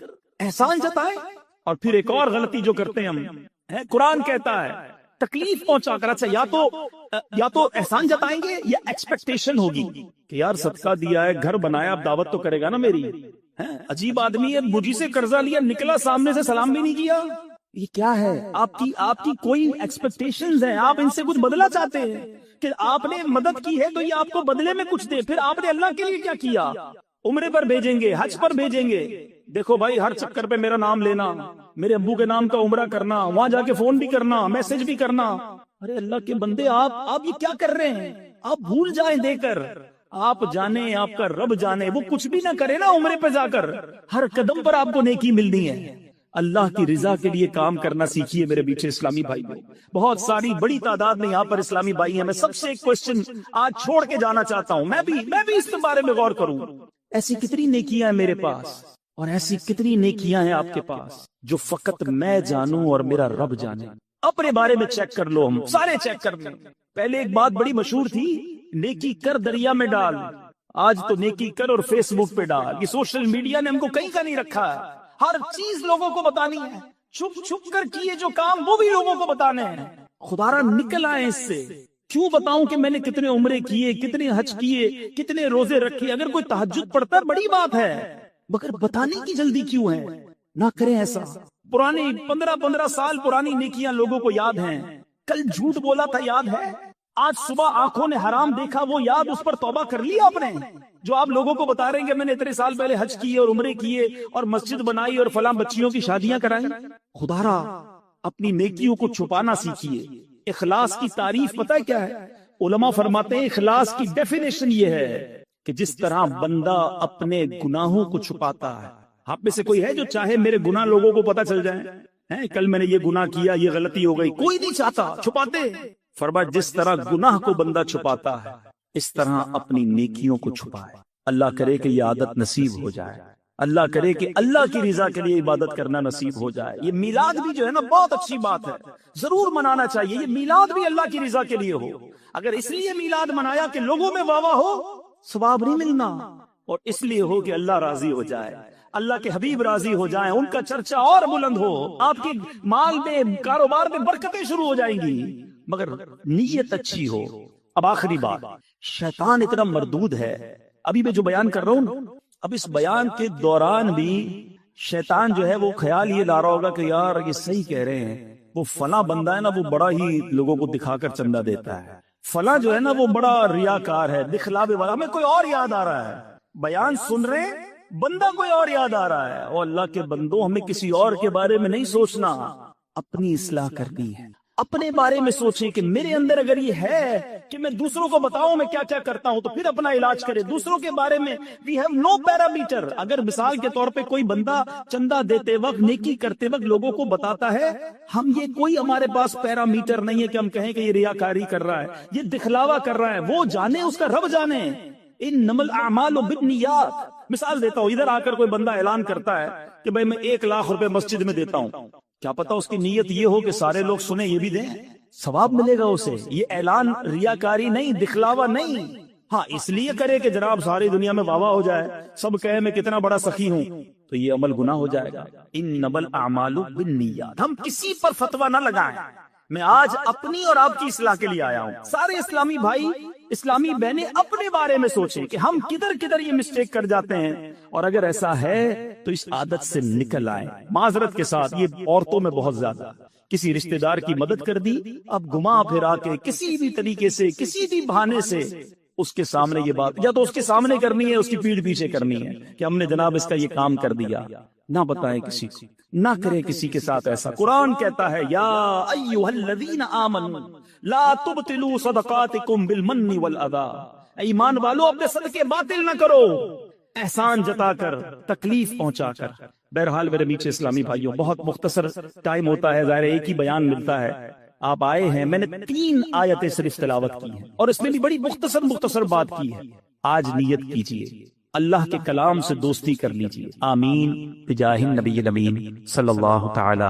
احسان جتائیں. اور پھر ایک اور غلطی جو کرتے ہیں ہم, قرآن کہتا ہے تکلیف پہنچا کر. اچھا یا تو احسان جتائیں گے یا ایکسپیکٹیشن ہوگی کہ یار صدقہ دیا ہے، گھر بنایا، اب دعوت تو کرے گا نا میری. عجیب آدمی ہے، مجھے سے قرضہ لیا، نکلا سامنے سے سلام بھی نہیں کیا. یہ کیا ہے؟ آپ کی کوئی ایکسپیکٹیشنز ہیں، آپ ان سے کچھ بدلہ چاہتے ہیں کہ آپ نے مدد کی ہے تو یہ آپ کو بدلے میں کچھ دے. پھر آپ نے اللہ کے لیے کیا کیا؟ عمرے پر بھیجیں گے، حج پر بھیجیں گے. دیکھو بھائی، ہر چکر پہ میرا نام لینا، میرے ابو کے نام کا عمرہ کرنا، وہاں جا کے فون بھی کرنا، میسج بھی کرنا. ارے اللہ کے بندے، آپ یہ کیا کر رہے ہیں؟ آپ بھول جائیں دے کر. آپ جانے، آپ کا رب جانے، وہ کچھ بھی نہ کرے نا عمرے پہ جا کر، ہر قدم پر آپ کو نیکی ملنی ہے. اللہ کی رضا کے لیے کام کرنا سیکھیے میرے پیچھے اسلامی بھائی. بہت ساری بڑی تعداد میں یہاں پر اسلامی بھائی ہیں. میں سب سے ایک کوشچن آج چھوڑ کے جانا چاہتا ہوں. میں بھی اس کے بارے میں غور کروں. ایسی کتنی نیکیاں ہیں میرے پاس، اور ایسی کتنی نیکیاں ہیں آپ کے پاس جو فقط میں جانوں اور میرا رب جانے. اپنے بارے میں چیک کر لو، ہم سارے چیک کر لیں. پہلے ایک بات بڑی مشہور تھی، نیکی کر دریا میں ڈال. آج تو نیکی کر اور فیس بک پہ ڈال. یہ سوشل میڈیا نے ہم کو کہیں کا نہیں رکھا ہے. ہر چیز لوگوں کو بتانی ہے، چھپ چھپ کر کیے جو کام وہ بھی لوگوں کو بتانے ہیں. خدا را نکل آئے اس سے. کیوں بتاؤں کہ میں نے کتنے عمرے کیے، کتنے حج کیے، کتنے روزے رکھے؟ اگر کوئی تہجد پڑھتا ہے بڑی بات ہے، مگر بتانے کی جلدی کیوں ہے؟ نہ کریں ایسا. پرانی 15 سال پرانی نیکیاں لوگوں کو یاد ہیں. کل جھوٹ بولا تھا یاد ہے، آج صبح آنکھوں نے حرام دیکھا وہ یاد، اس پر توبہ کر لیا آپ نے؟ جو آپ لوگوں کو بتا رہے ہیں کہ میں نے اتنے سال پہلے حج کیے اور عمرے کیے اور مسجد بنائی اور فلاں بچیوں کی شادیاں کرائیں. خدا را اپنی نیکیوں کو چھپانا سیکھیے. اخلاص کی تعریف پتہ ہے کیا ہے؟ علماء فرماتے ہیں اخلاص کی ڈیفینیشن یہ ہے کہ جس طرح بندہ اپنے گناہوں کو چھپاتا ہے. آپ میں سے کوئی ہے جو چاہے میرے گناہ لوگوں کو پتہ چل جائیں؟ کل میں نے یہ گناہ کیا، یہ غلطی ہو گئی. کوئی نہیں چاہتا، چھپاتے. فرمایا جس طرح گناہ کو بندہ چھپاتا ہے اس طرح اپنی نیکیوں کو چھپائے. اللہ کرے کہ یہ عادت نصیب ہو جائے. اللہ کرے کہ اللہ کی رضا کے لیے عبادت کرنا نصیب ہو جائے. یہ میلاد بھی جو ہے نا بہت اچھی بات ہے، ضرور منانا چاہیے. یہ میلاد بھی اللہ کی رضا کے لیے ہو. اگر اس لیے میلاد منایا کہ لوگوں میں واہ واہ ہو، ثواب نہیں ملنا. اور اس لیے ہو کہ اللہ راضی ہو جائے، اللہ کے حبیب راضی ہو جائیں، ان کا چرچا اور بلند ہو، آپ کے مال میں، کاروبار میں برکتیں شروع ہو جائیں گی، مگر نیت اچھی ہو. اب آخری بات، شیطان اتنا مردود ہے. ابھی میں جو بیان کر رہا ہوں، اب اس بیان کے دوران بھی شیطان جو ہے وہ خیال یہ لا رہا ہوگا کہ یار یہ صحیح کہہ رہے ہیں، وہ فلاں بندہ ہے نا وہ بڑا ہی لوگوں کو دکھا کر چندہ دیتا ہے، فلاں جو ہے نا وہ بڑا ریاکار ہے، دکھلاوے والا. ہمیں کوئی اور یاد آ رہا ہے، بیان سن رہے ہیں، بندہ کوئی اور یاد آ رہا ہے. اور اللہ کے بندوں، ہمیں کسی اور کے بارے میں نہیں سوچنا، اپنی اصلاح کرنی ہے. اپنے بارے میں سوچیں کہ میرے اندر اگر یہ ہے کہ میں دوسروں کو بتاؤں میں کیا کیا کرتا ہوں، تو پھر اپنا علاج کرے. دوسروں کے بارے میں we have no parameter. اگر مثال کے طور پہ کوئی بندہ چندہ دیتے وقت، نیکی کرتے وقت لوگوں کو بتاتا ہے، ہم یہ کوئی ہمارے پاس پیرامیٹر نہیں ہے کہ ہم کہیں کہ یہ ریاکاری کر رہا ہے، یہ دکھلاوا کر رہا ہے. وہ جانے، اس کا رب جانے. انما الاعمال بالنیات. مثال دیتا ہوں، ادھر آ کر کوئی بندہ اعلان کرتا ہے کہ بھائی میں 1 لاکھ روپے مسجد میں دیتا ہوں. کیا پتا اس کی نیت یہ ہو کہ سارے لوگ سنیں یہ بھی دیں، ثواب ملے گا اسے. یہ اعلان ریاکاری نہیں، دکھلاوا نہیں. ہاں اس لیے کرے کہ جناب ساری دنیا میں واہ واہ ہو جائے، سب کہے میں کتنا بڑا سخی ہوں، تو یہ عمل گناہ ہو جائے گا. انما الاعمال بالنیات. ہم کسی پر فتویٰ نہ لگائیں. میں آج اپنی اور آپ کی اصلاح کے لیے آیا ہوں. سارے اسلامی بھائی، اسلامی بہنیں اپنے بارے میں سوچیں کہ ہم کدھر کدھر یہ مسٹیک کر جاتے ہیں، اور اگر ایسا ہے تو اس عادت سے نکل آئیں. معذرت کے ساتھ، یہ عورتوں میں بہت زیادہ. کسی رشتہ دار کی مدد کر دی، اب گھما پھرا کے کسی بھی طریقے سے، کسی بھی بہانے سے اس کے سامنے یہ بات، یا تو اس کے سامنے کرنی ہے، اس کی پیٹھ پیچھے کرنی ہے کہ ہم نے جناب اس کا یہ کام کر دیا. نہ بتائیں کسی کو، نہ کرے کسی کے ساتھ ایسا. قرآن کہتا ہے یا ایھا الذین آمنوا لا تبطلوا صدقاتکم بالمن والاذی. ایمان والو اپنے صدقے باطل نہ کرو، احسان جتا کر، تکلیف پہنچا کر. بہرحال میرے میٹھے اسلامی بھائیوں، بہت مختصر ٹائم ہوتا ہے، ظاہر ایک ہی بیان ملتا ہے. آپ آئے ہیں، میں نے 3 آیتیں صرف تلاوت کی ہیں اور اس میں بھی بڑی مختصر بات کی ہے. آج نیت کیجئے، اللہ کے کلام سے دوستی کر لیجئے. آمین بجاہ النبی الامین صلی اللہ تعالی